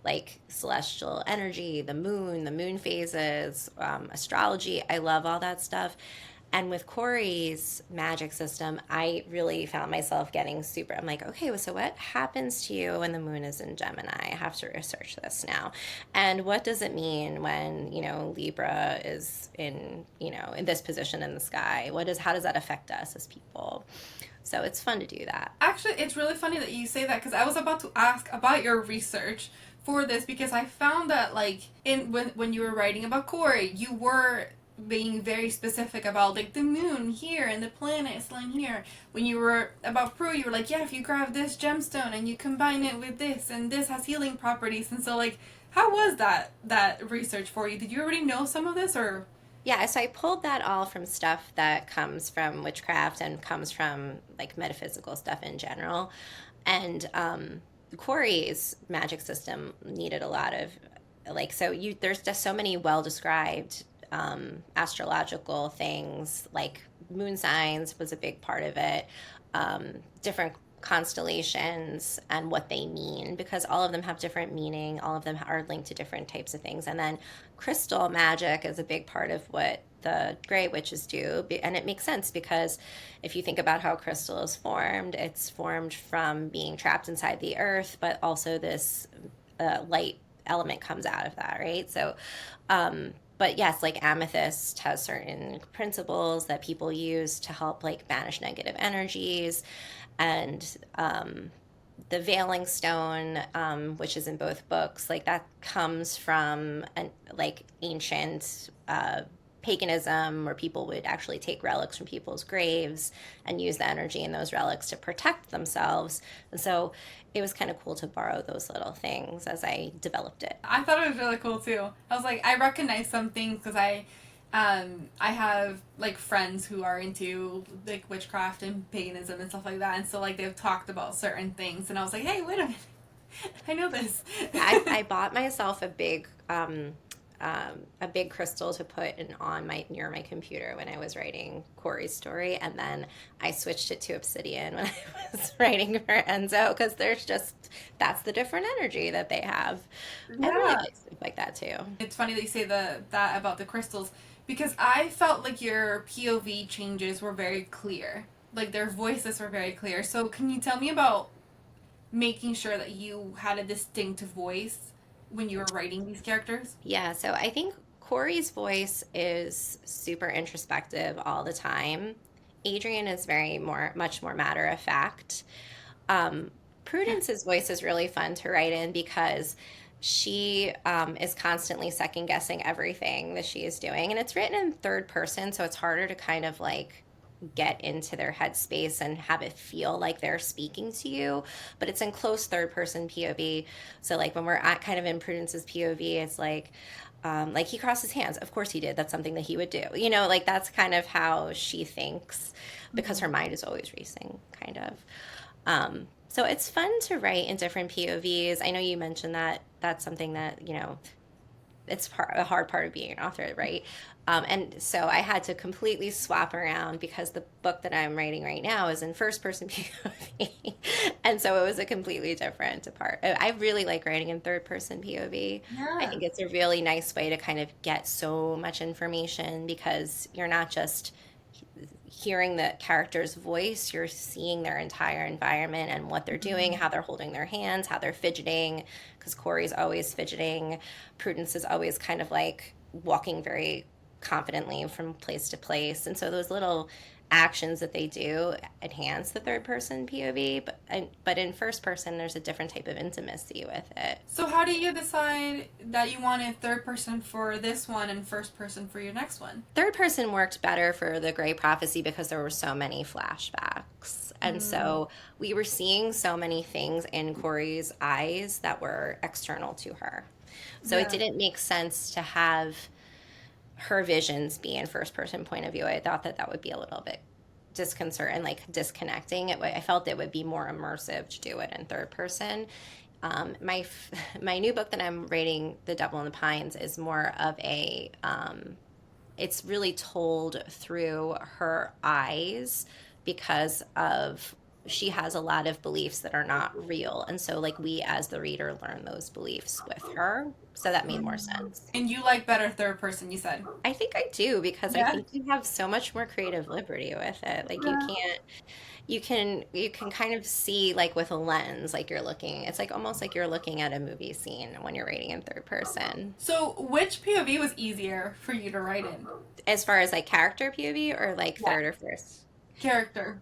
like celestial energy, the moon phases, astrology. I love all that stuff. And with Corey's magic system, I really found myself getting super. I'm like, okay, well, so what happens to you when the moon is in Gemini? I have to research this now. And what does it mean when, Libra is in this position in the sky? How does that affect us as people? So it's fun to do that. Actually, it's really funny that you say that because I was about to ask about your research for this because I found that like in when you were writing about Corey, you were being very specific about like the moon here and the planets lying here. When you were about Prue, you were like, yeah, if you grab this gemstone and you combine it with this and this has healing properties. And so like, how was that research for you? Did you already know some of this or? Yeah, so I pulled that all from stuff that comes from witchcraft and comes from like metaphysical stuff in general. And Corey's magic system needed a lot of like there's just so many well described astrological things like moon signs was a big part of it, different constellations and what they mean because all of them have different meaning, all of them are linked to different types of things, and then crystal magic is a big part of what the gray witches do, and it makes sense because if you think about how crystal is formed, it's formed from being trapped inside the earth, but also this light element comes out of that, right? So but yes, like amethyst has certain principles that people use to help like banish negative energies, and the veiling stone, which is in both books, like that comes from an like ancient paganism where people would actually take relics from people's graves and use the energy in those relics to protect themselves. And so it was kind of cool to borrow those little things as I developed it. I thought it was really cool too. I was like, I recognize some things because I have like friends who are into like witchcraft and paganism and stuff like that, and so like they've talked about certain things, and I was like, hey, wait a minute, I know this. I bought myself a big crystal to put in on my near my computer when I was writing Corey's story, and then I switched it to obsidian when I was writing for Enzo because there's just that's the different energy that they have. I really Yeah. like stuff like that too. It's funny that you say that about the crystals because I felt like your POV changes were very clear. Like their voices were very clear. So can you tell me about making sure that you had a distinct voice when you were writing these characters? Yeah, so I think Corey's voice is super introspective all the time. Adrian is much more matter of fact. Um, Prudence's voice is really fun to write in because she is constantly second guessing everything that she is doing. And it's written in third person, so it's harder to kind of like get into their headspace and have it feel like they're speaking to you. But it's in close third person POV. So, like, when we're at kind of in Prudence's POV, it's like he crossed his hands. Of course he did. That's something that he would do. You know, like that's kind of how she thinks because her mind is always racing, kind of. So it's fun to write in different POVs. I know you mentioned that that's something that, a hard part of being an author, right? And so I had to completely swap around because the book that I'm writing right now is in first person POV. And so it was a completely different part. I really like writing in third person POV. I Yeah. think it's a really nice way to kind of get so much information because you're not just hearing the character's voice, you're seeing their entire environment and what they're doing, how they're holding their hands, how they're fidgeting, because Corey's always fidgeting. Prudence is always kind of like walking very confidently from place to place. And so those little actions that they do enhance the third person POV, but in first person, there's a different type of intimacy with it. So how do you decide that you wanted third person for this one and first person for your next one? Third person worked better for the Gray Prophecy because there were so many flashbacks. And Mm, so we were seeing so many things in Corey's eyes that were external to her. So it yeah. didn't make sense to have her visions be in first person point of view. I thought that that would be a little bit disconcerting, like disconnecting. I felt it would be more immersive to do it in third person. My new book that I'm writing, The Devil in the Pines, is more of a it's really told through her eyes because of she has a lot of beliefs that are not real, and so like we as the reader learn those beliefs with her, so that made more Mm. sense. And you like better third person, you said. I think I do because I Yeah. think you have so much more creative liberty with it. Like Yeah. you can kind of see like with a lens, like you're looking. It's like almost like you're looking at a movie scene when you're reading in third person. So which POV was easier for you to write in? As far as like character POV or like Yeah. third or first. Character.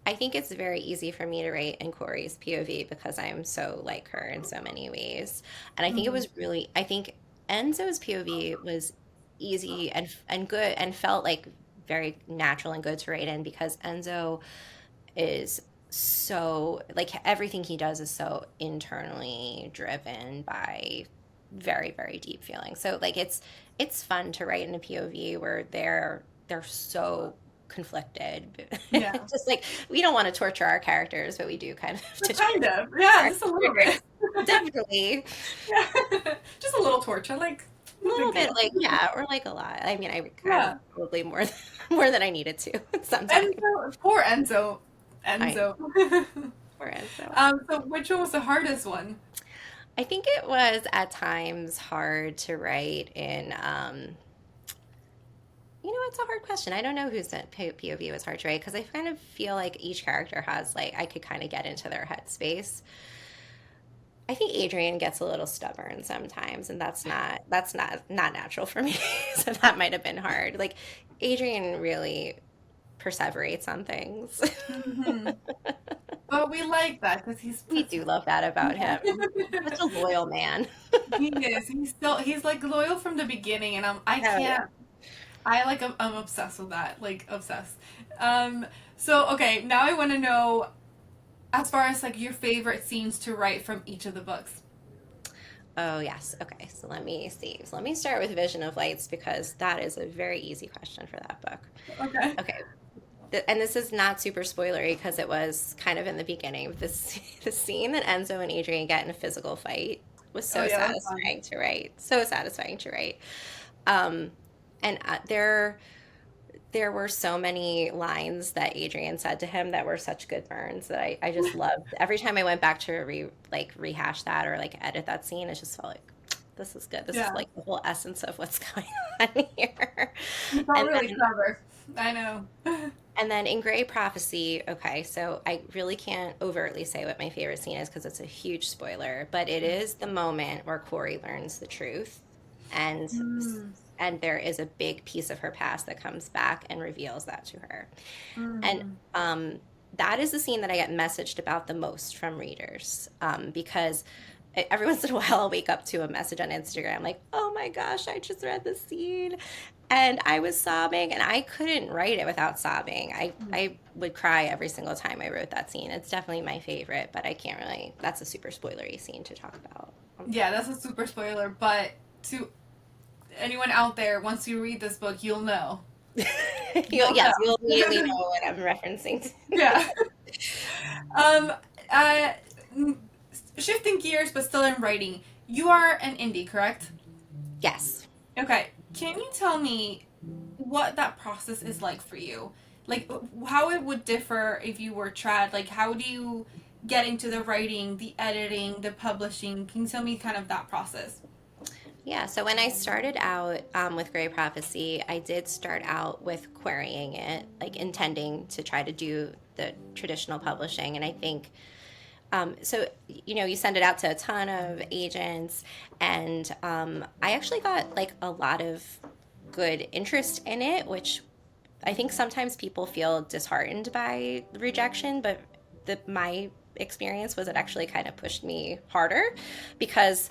I think it's very easy for me to write in Corey's POV because I'm so like her in so many ways. And I think it Hmm. was I think Enzo's POV was easy and good and felt like very natural and good to write in because Enzo is so like everything he does is so internally driven by very deep feelings. So like it's fun to write in a POV where they're so conflicted. Yeah. Just like we don't want to torture our characters, but we do kind of to Kind trigger of. Yeah, our just a little triggers. bit. Definitely. Yeah. Just a little torture. Like, A no little big bit deal. like yeah, or like a lot. I mean, I kind of Yeah. probably more more than I needed to sometimes. Enzo, poor Enzo. I know. Enzo. Poor Enzo. So which one was the hardest one? I think it was at times hard to write in. It's a hard question. I don't know whose POV was hard to write because I kind of feel like each character has like I could kind of get into their headspace. I think Adrian gets a little stubborn sometimes, and that's not natural for me. So that might have been hard. Like Adrian really perseverates on things. Hmm. But we like that because he's We put do some. love that about Yeah. him. Such a loyal man. He is. He's like loyal from the beginning, and I Oh yeah. can't. I'm obsessed with that. Like obsessed. Um. So okay, now I want to know as far as like your favorite scenes to write from each of the books. Oh yes. Okay. So let me see. So let me start with Vision of Lights because that is a very easy question for that book. Okay. Okay. And this is not super spoilery because it was kind of in the beginning. This the scene that Enzo and Adrian get in a physical fight was Oh so yeah, that's fun. satisfying to write. So satisfying to write. Um, and there were so many lines that Adrian said to him that were such good burns that I just loved. Every time I went back to rehash that or like edit that scene, it just felt like this is good. This is Yeah, like the whole essence of what's going on here. you felt And really then clever. I know. and then in Gray Prophecy, okay, so I really can't overtly say what my favorite scene is because it's a huge spoiler, but it is the moment where Corey learns the truth, and Mm, and there is a big piece of her past that comes back and reveals that to her. And mm. that is the scene that I get messaged about the most from readers because every once in a while I'll wake up to a message on Instagram like, oh my gosh, I just read this scene. And I was sobbing, and I couldn't write it without sobbing. I would cry every single time I wrote that scene. It's definitely my favorite, but I can't really, that's a super spoilery scene to talk about. Yeah, that's a super spoiler, but to anyone out there, once you read this book, you'll know. You'll Yes, you'll immediately know. know what I'm referencing. Yeah. Um. Uh. Shifting gears, but still in writing. You are an indie, correct? Yes. Okay. Can you tell me what that process is like for you? Like how it would differ if you were trad? Like how do you get into the writing, the editing, the publishing? Can you tell me kind of that process? Yeah, so when I started out with Gray Prophecy, I did start out with querying it, like intending to try to do the traditional publishing. And I think, so, you send it out to a ton of agents, and I actually got like a lot of good interest in it, which I think sometimes people feel disheartened by the rejection, but my experience was it actually kind of pushed me harder because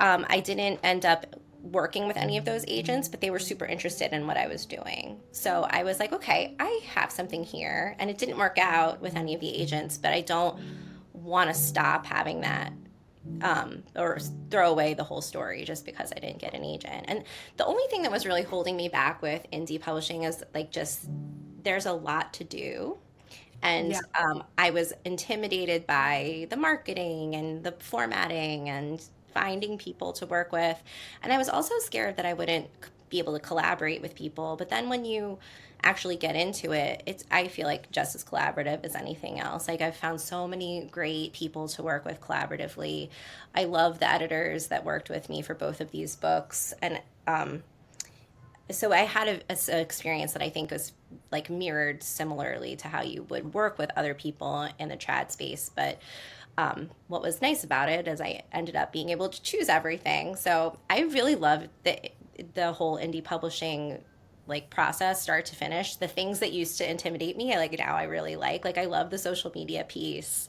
I didn't end up working with any of those agents, but they were super interested in what I was doing. So I was like, okay, I have something here. And it didn't work out with any of the agents, but I don't want to stop having that or throw away the whole story just because I didn't get an agent. And the only thing that was really holding me back with indie publishing is like just there's a lot to do. And Yeah. I was intimidated by the marketing and the formatting and finding people to work with. And I was also scared that I wouldn't be able to collaborate with people. But then when you actually get into it, it's I feel like just as collaborative as anything else. Like I've found so many great people to work with collaboratively. I love the editors that worked with me for both of these books. And so I had a experience that I think was like mirrored similarly to how you would work with other people in the trad space. But what was nice about it is I ended up being able to choose everything. So I really loved the whole indie publishing like process start to finish. The things that used to intimidate me, I like now I really like I love the social media piece.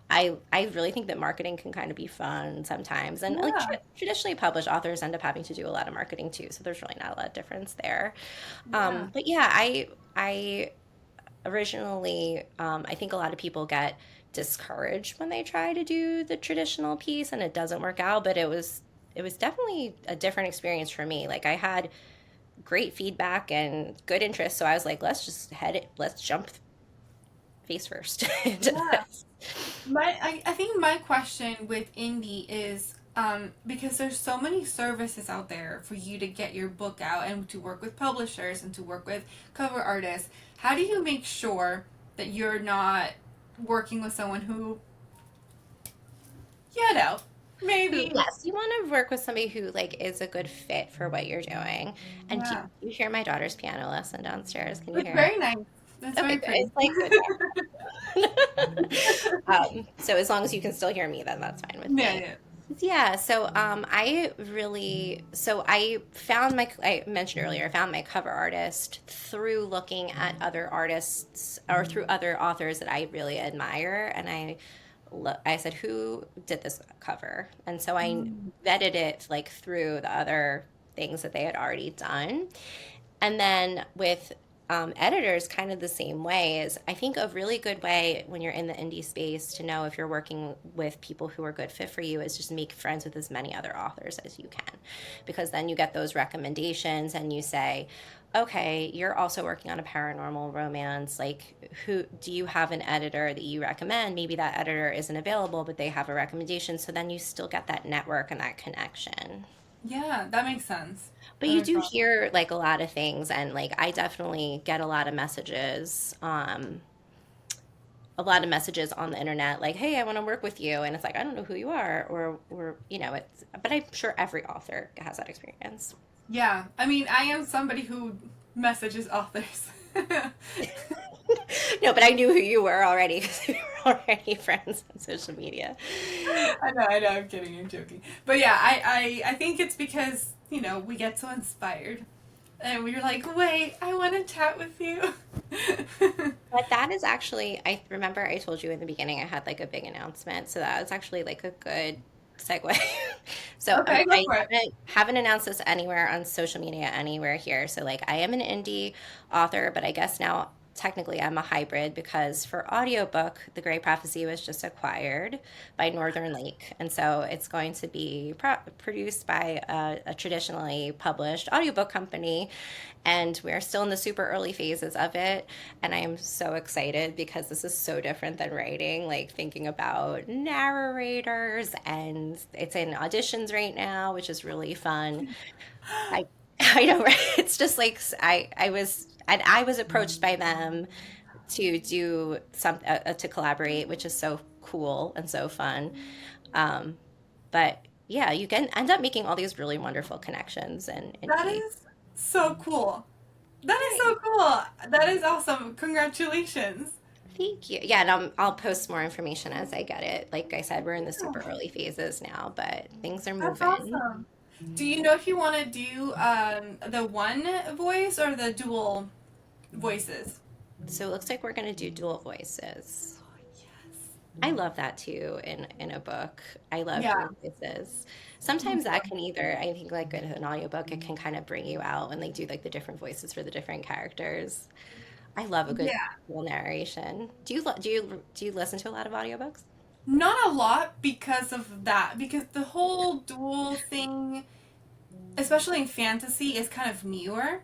I really think that marketing can kind of be fun sometimes, and like Yeah. traditionally published authors end up having to do a lot of marketing too, so there's really not a lot of difference there. Yeah. But yeah, I originally I think a lot of people get discouraged when they try to do the traditional piece and it doesn't work out, but it was definitely a different experience for me. Like I had great feedback and good interest, so I was like, let's jump face first into Yeah. this. I think my question with indie is because there's so many services out there for you to get your book out and to work with publishers and to work with cover artists. How do you make sure that you're not working with someone who, you know, Who, maybe, yes, you want to work with somebody who like is a good fit for what you're doing. And do yeah, you hear my daughter's piano lesson downstairs? Can you it's hear it? very nice. That's Okay, very good. pretty. It's like good background. So as long as you can still hear me, then that's fine with Yeah, me. yeah. Yeah, so I found I mentioned earlier, I found my cover artist through looking at other artists or through other authors that I really admire, and I said, who did this cover? And so I Mm. vetted it like through the other things that they had already done. And then with editors, kind of the same way is I think a really good way when you're in the indie space to know if you're working with people who are good fit for you is just make friends with as many other authors as you can. Because then you get those recommendations and you say, okay, you're also working on a paranormal romance. Like, who do you have an editor that you recommend? Maybe that editor isn't available, but they have a recommendation. So then you still get that network and that connection. Yeah, that makes sense. But That you makes do a lot. hear like a lot of things, and like I definitely get a lot of messages on the internet, like, "Hey, I want to work with you," and it's like I don't know who you are, or it's. But I'm sure every author has that experience. Yeah, I mean, I am somebody who messages authors. No, but I knew who you were already because we were already friends on social media. I know, I'm kidding, I'm joking. But yeah, I think it's because, we get so inspired. And we're like, wait, I want to chat with you. But that is actually, I remember I told you in the beginning I had like a big announcement, so that was actually like a good segue. So Okay, go I for it. haven't announced this anywhere on social media anywhere here. So like I am an indie author, but I guess now technically I'm a hybrid because for audiobook, The Great Prophecy was just acquired by Northern Lake. And so it's going to be produced by a traditionally published audiobook company. And we're still in the super early phases of it. And I am so excited because this is so different than writing, like thinking about narrators, and it's in auditions right now, which is really fun. I I know, right? It's just like I was approached by them to do to collaborate, which is so cool and so fun. Um, but yeah, you can end up making all these really wonderful connections and That indie. is so cool. That is so Thanks. cool. That is awesome. Congratulations. Thank you. Yeah, and I'll post more information as I get it. Like I said, we're in the super Yeah, early phases now, but things are that's moving. awesome. Do you know if you want to do the one voice or the dual voices? So it looks like we're going to do dual voices. Oh, yes. I love that too in a book. I love Yeah, dual voices. me Sometimes that too. can either, I think like with an audiobook, it can kind of bring you out when they do like the different voices for the different characters. I love a good Yeah. dual narration. Do you listen to a lot of audiobooks? Not a lot because of that, because the whole dual thing, especially in fantasy, is kind of newer.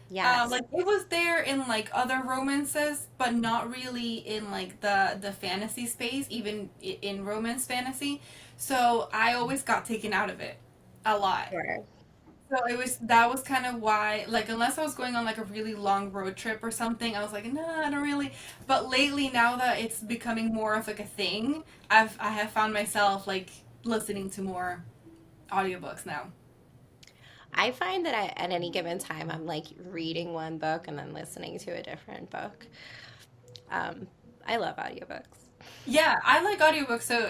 Yes. Like it was there in like other romances, but not really in like the fantasy space, even in romance fantasy. So I always got taken out of it a lot. Sure. So that was kind of why, like, unless I was going on like a really long road trip or something, I was like, no, I don't really. But lately, now that it's becoming more of like a thing, I have found myself like listening to more audiobooks now. I find that at any given time, I'm like reading one book and then listening to a different book. Um, I love audiobooks. Yeah, I like audiobooks, so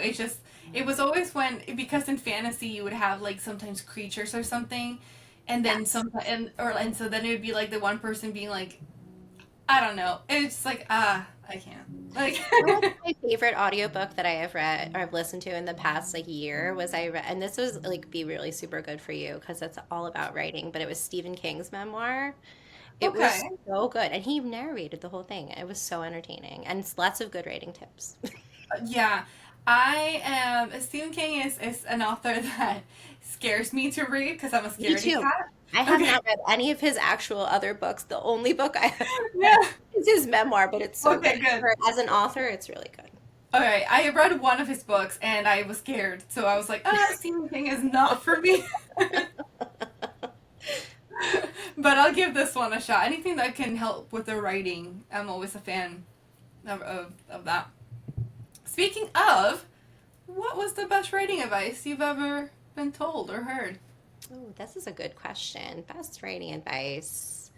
it was always because in fantasy you would have like sometimes creatures or something, and then Yes. some and so then it would be like the one person being like, I don't know. It's like I can't. Like You know what's my favorite audiobook that I have read or I've listened to in the past like year was I read, and this was like be really super good for you because it's all about writing, but it was Stephen King's memoir. It was okay. so good, and he narrated the whole thing. It was so entertaining, and it's lots of good writing tips. Yeah, I am. Stephen King is an author that scares me to read because I'm a Me scaredy too. cat. I have Okay. not read any of his actual other books. The only book I have read Yeah. is his memoir, but it's so good. Okay. Good. As an author, it's really good. Okay. I read one of his books and I was scared, so I was like, Stephen King is not for me. But I'll give this one a shot. Anything that can help with the writing, I'm always a fan of that. Speaking of, what was the best writing advice you've ever been told or heard? Oh, this is a good question. Best writing advice.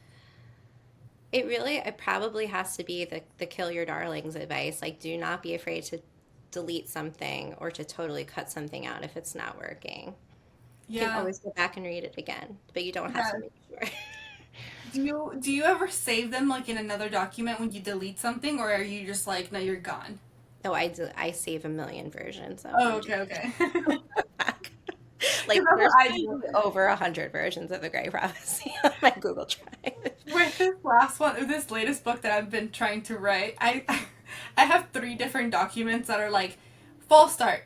It probably has to be the kill your darlings advice. Like, do not be afraid to delete something or to totally cut something out if it's not working. You can Yeah. always go back and read it again, but you don't have Yeah. to make sure. Do you ever save them like in another document when you delete something, or are you just like, no, you're gone? No, I save a million versions of Oh, them just okay, okay. back. Because Like that's what there's I do. probably over 100 versions of the Great Prophecy on my Google Drive. With this last one, this latest book that I've been trying to write, I have three different documents that are like false start,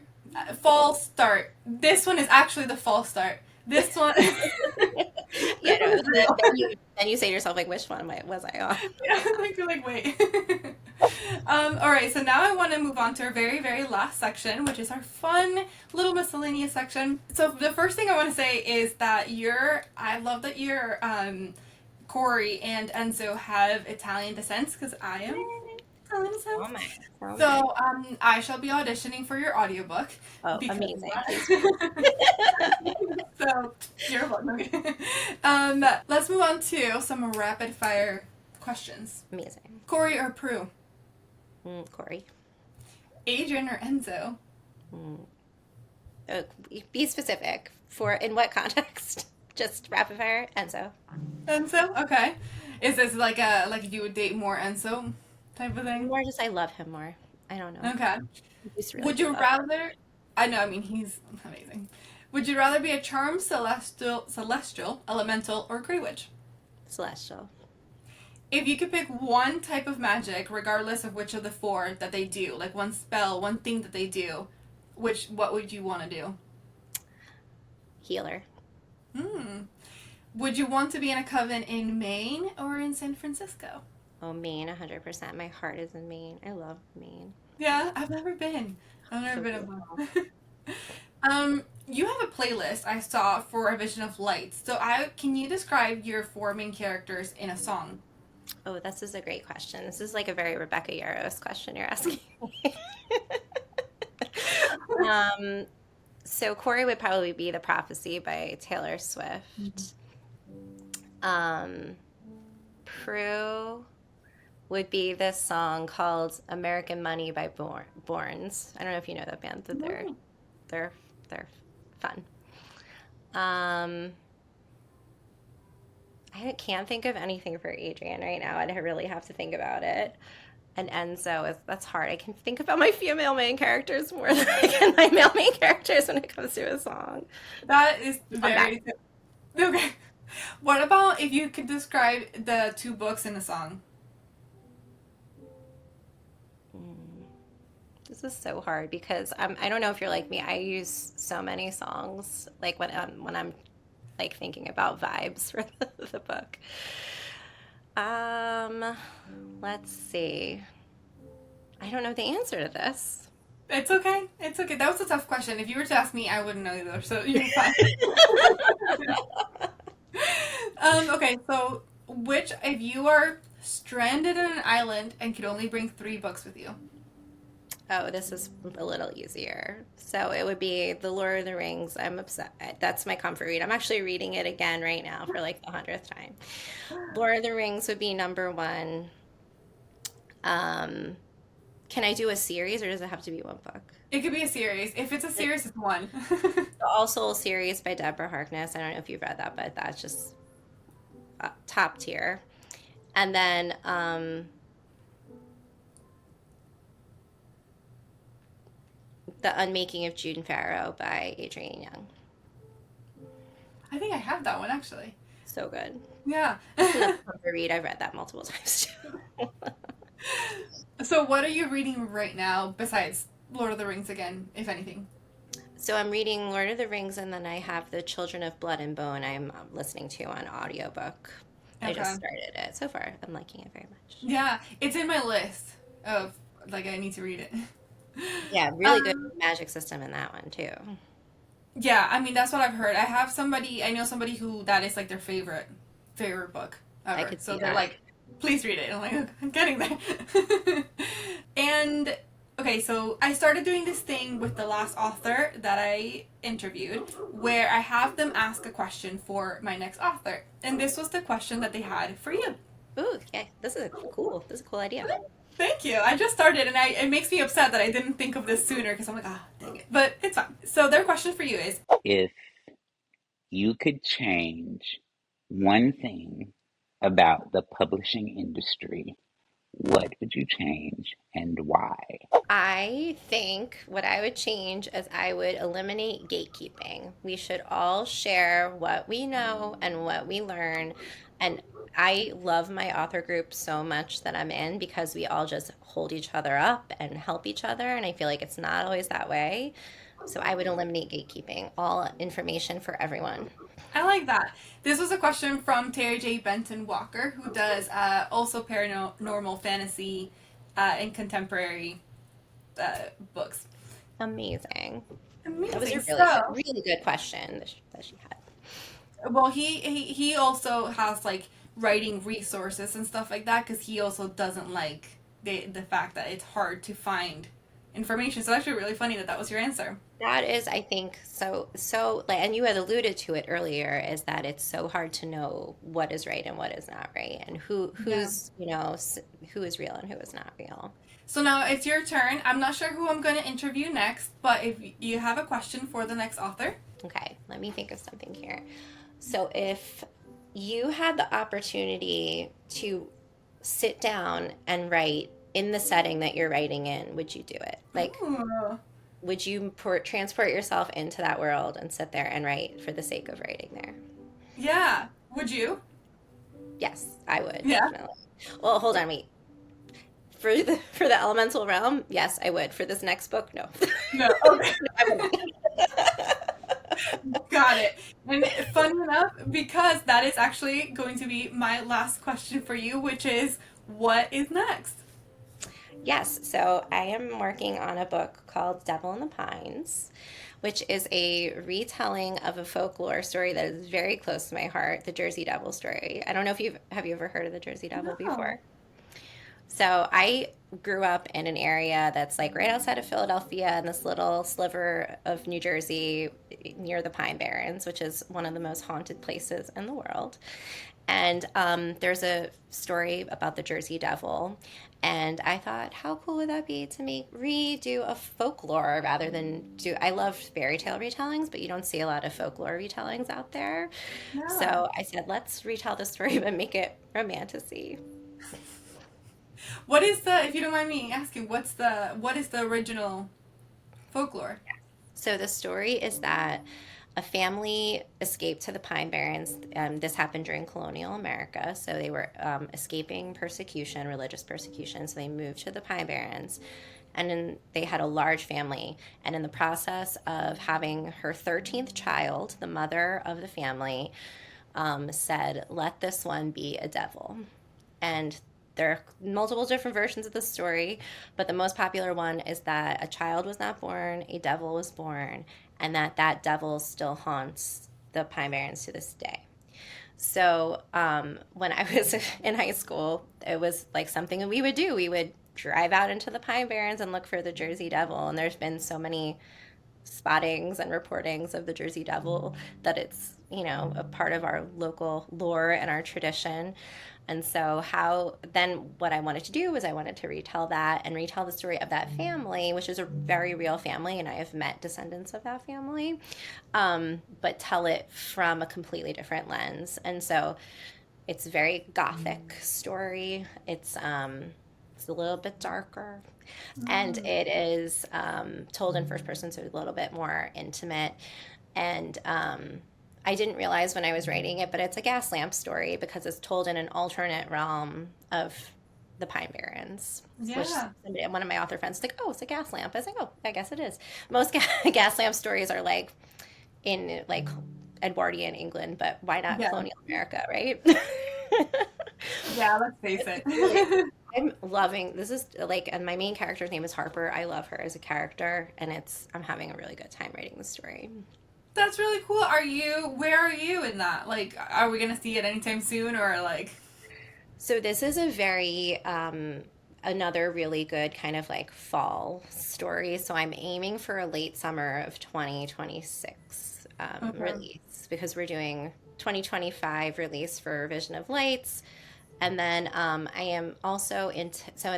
false start. This one is actually the false start. This one, Yeah, this one no, is real. then you say to yourself like, which one was I on? Yeah, like you're like, wait. All right, so now I want to move on to our very, very last section, which is our fun little miscellaneous section. So the first thing I want to say is that I love that Corey and Enzo have Italian descent because I am Italian descent. Oh my, so good. So I shall be auditioning for your audiobook Oh, because of amazing. Please do. that. So you're welcome. Let's move on to some rapid fire questions. Amazing. Corey or Prue? Corey. Adrian or Enzo? Mm. Oh, be specific. For in what context? Just rapid fire? Enzo. Enzo? Okay. Is this like you would date more Enzo type of thing? More just I love him more. I don't know. Okay. I just really Would do you love rather? I know. I mean, he's amazing. Would you rather be a charmed celestial, elemental, or grey witch? Celestial. If you could pick one type of magic, regardless of which of the four that they do, like one spell, one thing that they do, what would you want to do? Healer. Hmm. Would you want to be in a coven in Maine or in San Francisco? Oh, Maine, 100%. My heart is in Maine. I love Maine. Yeah, I've never been. I've never So been beautiful. above. You have a playlist I saw for A Vision of Light. So can you describe your four main characters in a song? Oh, this is a great question. This is like a very Rebecca Yarros question you're asking me. um, so Corey would probably be The Prophecy by Taylor Swift. Um, Prue would be this song called American Money by Borns. I don't know if you know that band, but they're they're fun. Um, I can't think of anything for Adrian right now. I'd really have to think about it. And Enzo that's hard. I can think about my female main characters more than I can my male main characters when it comes to a song. That is I'm back. very okay. What about if you could describe the two books in the song? This is so hard because I don't know if you're like me. I use so many songs like when I'm like thinking about vibes for the book. Let's see. I don't know the answer to this. It's okay. It's okay. That was a tough question. If you were to ask me, I wouldn't know either. So you're fine. Okay, so if you are stranded on an island and could only bring three books with you? Oh, this is a little easier. So it would be The Lord of the Rings. I'm upset. That's my comfort read. I'm actually reading it again right now for like the 100th time. Lord of the Rings would be number one. Can I do a series or does it have to be one book? It could be a series. If it's a series, it's one. The All Souls series by Deborah Harkness. I don't know if you've read that, but that's just top tier. And then The Unmaking of June Farrow by Adrienne Young. I think I have that one actually. So good. Yeah. That's a comfort read. I've read that multiple times too. So what are you reading right now besides Lord of the Rings again, if anything? So I'm reading Lord of the Rings and then I have The Children of Blood and Bone I'm listening to on audiobook. I Okay. just started it. So far, I'm liking it very much. Yeah, it's in my list of like I need to read it. Yeah, really good magic system in that one too. Yeah, I mean that's what I've heard. I know somebody who that is like their favorite book ever. I could So see they're that. like, please read it. And I'm like, "Okay, I'm getting there. And okay, so I started doing this thing with the last author that I interviewed where I have them ask a question for my next author. And this was the question that they had for you. Ooh, yeah, this is cool. This is a cool idea. Thank you. I just started, and it makes me upset that I didn't think of this sooner because I'm like, ah, dang it. But it's fine. So their question for you is, If you could change one thing about the publishing industry, what would you change and why? I think what I would change is I would eliminate gatekeeping. We should all share what we know and what we learn. And I love my author group so much that I'm in because we all just hold each other up and help each other. And I feel like it's not always that way. So I would eliminate gatekeeping, all information for everyone. I like that. This was a question from Terry J. Benton Walker, who does also paranormal fantasy and contemporary books. Amazing. That was Amazing. a really good, So, really good question that she had. well, he also has like writing resources and stuff like that because he also doesn't like the fact that it's hard to find information. So actually, really funny that that was your answer. That is, I think, so like, and you had alluded to it earlier, is that it's so hard to know what is right and what is not right, and Yeah. who is real and who is not real. So now it's your turn. I'm not sure who I'm going to interview next, but if you have a question for the next author. Okay, let me think of something here. So if you had the opportunity to sit down and write in the setting that you're writing in, would you do it? Like, Ooh. would you transport yourself into that world and sit there and write for the sake of writing there? Yeah. Would you? Yes, I would Yeah. definitely. Well, hold on, wait. For the elemental realm, yes, I would. For this next book, no. No. Okay. No, I would not. Got it. And funny enough, because that is actually going to be my last question for you, which is, what is next? Yes, so I am working on a book called Devil in the Pines, which is a retelling of a folklore story that is very close to my heart, the Jersey Devil story. I don't know if you've have you ever heard of the Jersey Devil No. before? So I grew up in an area that's like right outside of Philadelphia in this little sliver of New Jersey near the Pine Barrens, which is one of the most haunted places in the world. And there's a story about the Jersey Devil. And I thought, how cool would that be to make redo a folklore rather than do. I love fairy tale retellings, but you don't see a lot of folklore retellings out there. Yeah. So I said, let's retell the story but make it romantasy. What is the, if you don't mind me asking, what is the original folklore? So the story is that a family escaped to the Pine Barrens. This happened during colonial America, so they were escaping persecution, religious persecution. So they moved to the Pine Barrens, and then they had a large family. And in the process of having her 13th child, the mother of the family said, "Let this one be a devil." And there are multiple different versions of the story, but the most popular one is that a child was not born, a devil was born, and that devil still haunts the Pine Barrens to this day. So when I was in high school, it was like something that we would do. We would drive out into the Pine Barrens and look for the Jersey Devil, and there's been so many spottings and reportings of the Jersey Devil that it's, a part of our local lore and our tradition. And so, how then what I wanted to do was I wanted to retell that and retell the story of that family, which is a very real family, and I have met descendants of that family, but tell it from a completely different lens. And so, it's a very gothic story. It's a little bit darker, and Mm. it is told in first person, so it's a little bit more intimate. And I didn't realize when I was writing it, but it's a gas lamp story because it's told in an alternate realm of the Pine Barrens. Which Yeah. one of my author friends was like, "Oh, it's a gas lamp." I was like, "Oh, I guess it is." Most gas lamp stories are like in like Edwardian England, but why not Yeah. colonial America, right? Yeah, let's face It's really, it. I'm loving this is like, and my main character's name is Harper. I love her as a character, and I'm having a really good time writing the story. That's really cool. Where are you in that? Like, are we gonna see it anytime soon or like, So this is a very another really good kind of like fall story. So I'm aiming for a late summer of 2026 okay. release because we're doing 2025 release for Vision of Lights, And then I am also and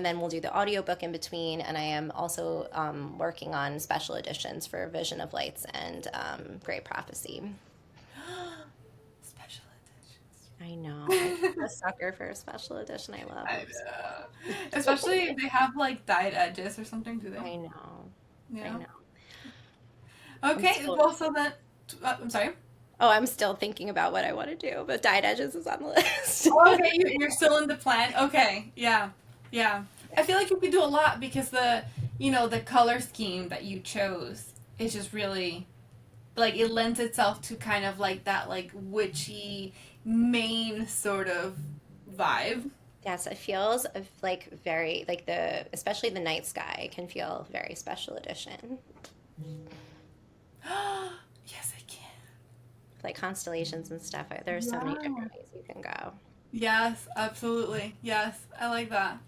then we'll do the audiobook in between. And I am also working on special editions for Vision of Lights and Great Prophecy. Special editions. I know. I'm a sucker for a special edition. I love I them. know. Especially if they have like dyed edges or something, do they? I know. I Yeah. know. Okay, well, so then, I'm sorry. Oh, I'm still thinking about what I want to do, but dyed edges is on the list. Oh, okay, you're still in the plan. Okay, yeah, yeah. I feel like you could do a lot because the color scheme that you chose is just really, like, it lends itself to kind of like that, like, witchy, main sort of vibe. Yes, it feels like very like especially the night sky can feel very special edition. Yes, I can. Like constellations and stuff. There's so many Yeah. different ways you can go. Yes, absolutely. Yes, I like that.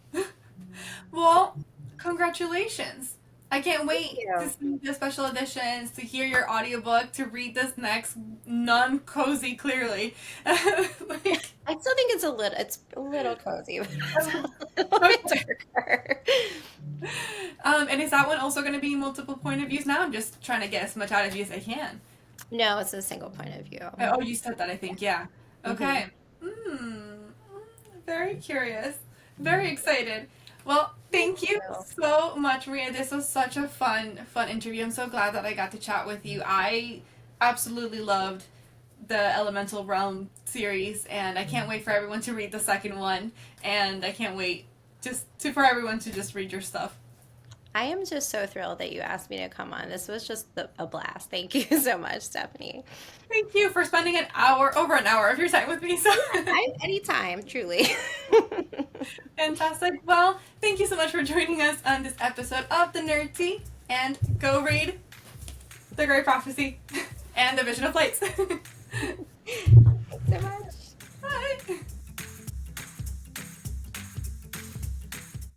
Well, congratulations. I can't Thank wait to you. see the special editions, to hear your audiobook, to read this next nun cozy clearly. Like, I still think it's a little cozy, but it's a little bit darker. and is that one also going to be multiple point of views now? I'm just trying to get as much out of you as I can. No, it's a single point of view. Oh, you said that, I think. Yeah. Hmm. Okay. Hmm. Very curious. Very excited. Well, Thank thank you you. so much, Maria. This was such a fun interview. I'm so glad that I got to chat with you. I absolutely loved the Elemental Realm series, and I can't wait for everyone to read the second one. And I can't wait for everyone to just read your stuff. I am just so thrilled that you asked me to come on. This was just a blast. Thank you so much, Stephanie. Thank you for spending over an hour of your time with me. So Anytime, truly. fantastic. Well, thank you so much for joining us on this episode of The Nerd Tea, and go read The Great Prophecy and The Vision of Lights.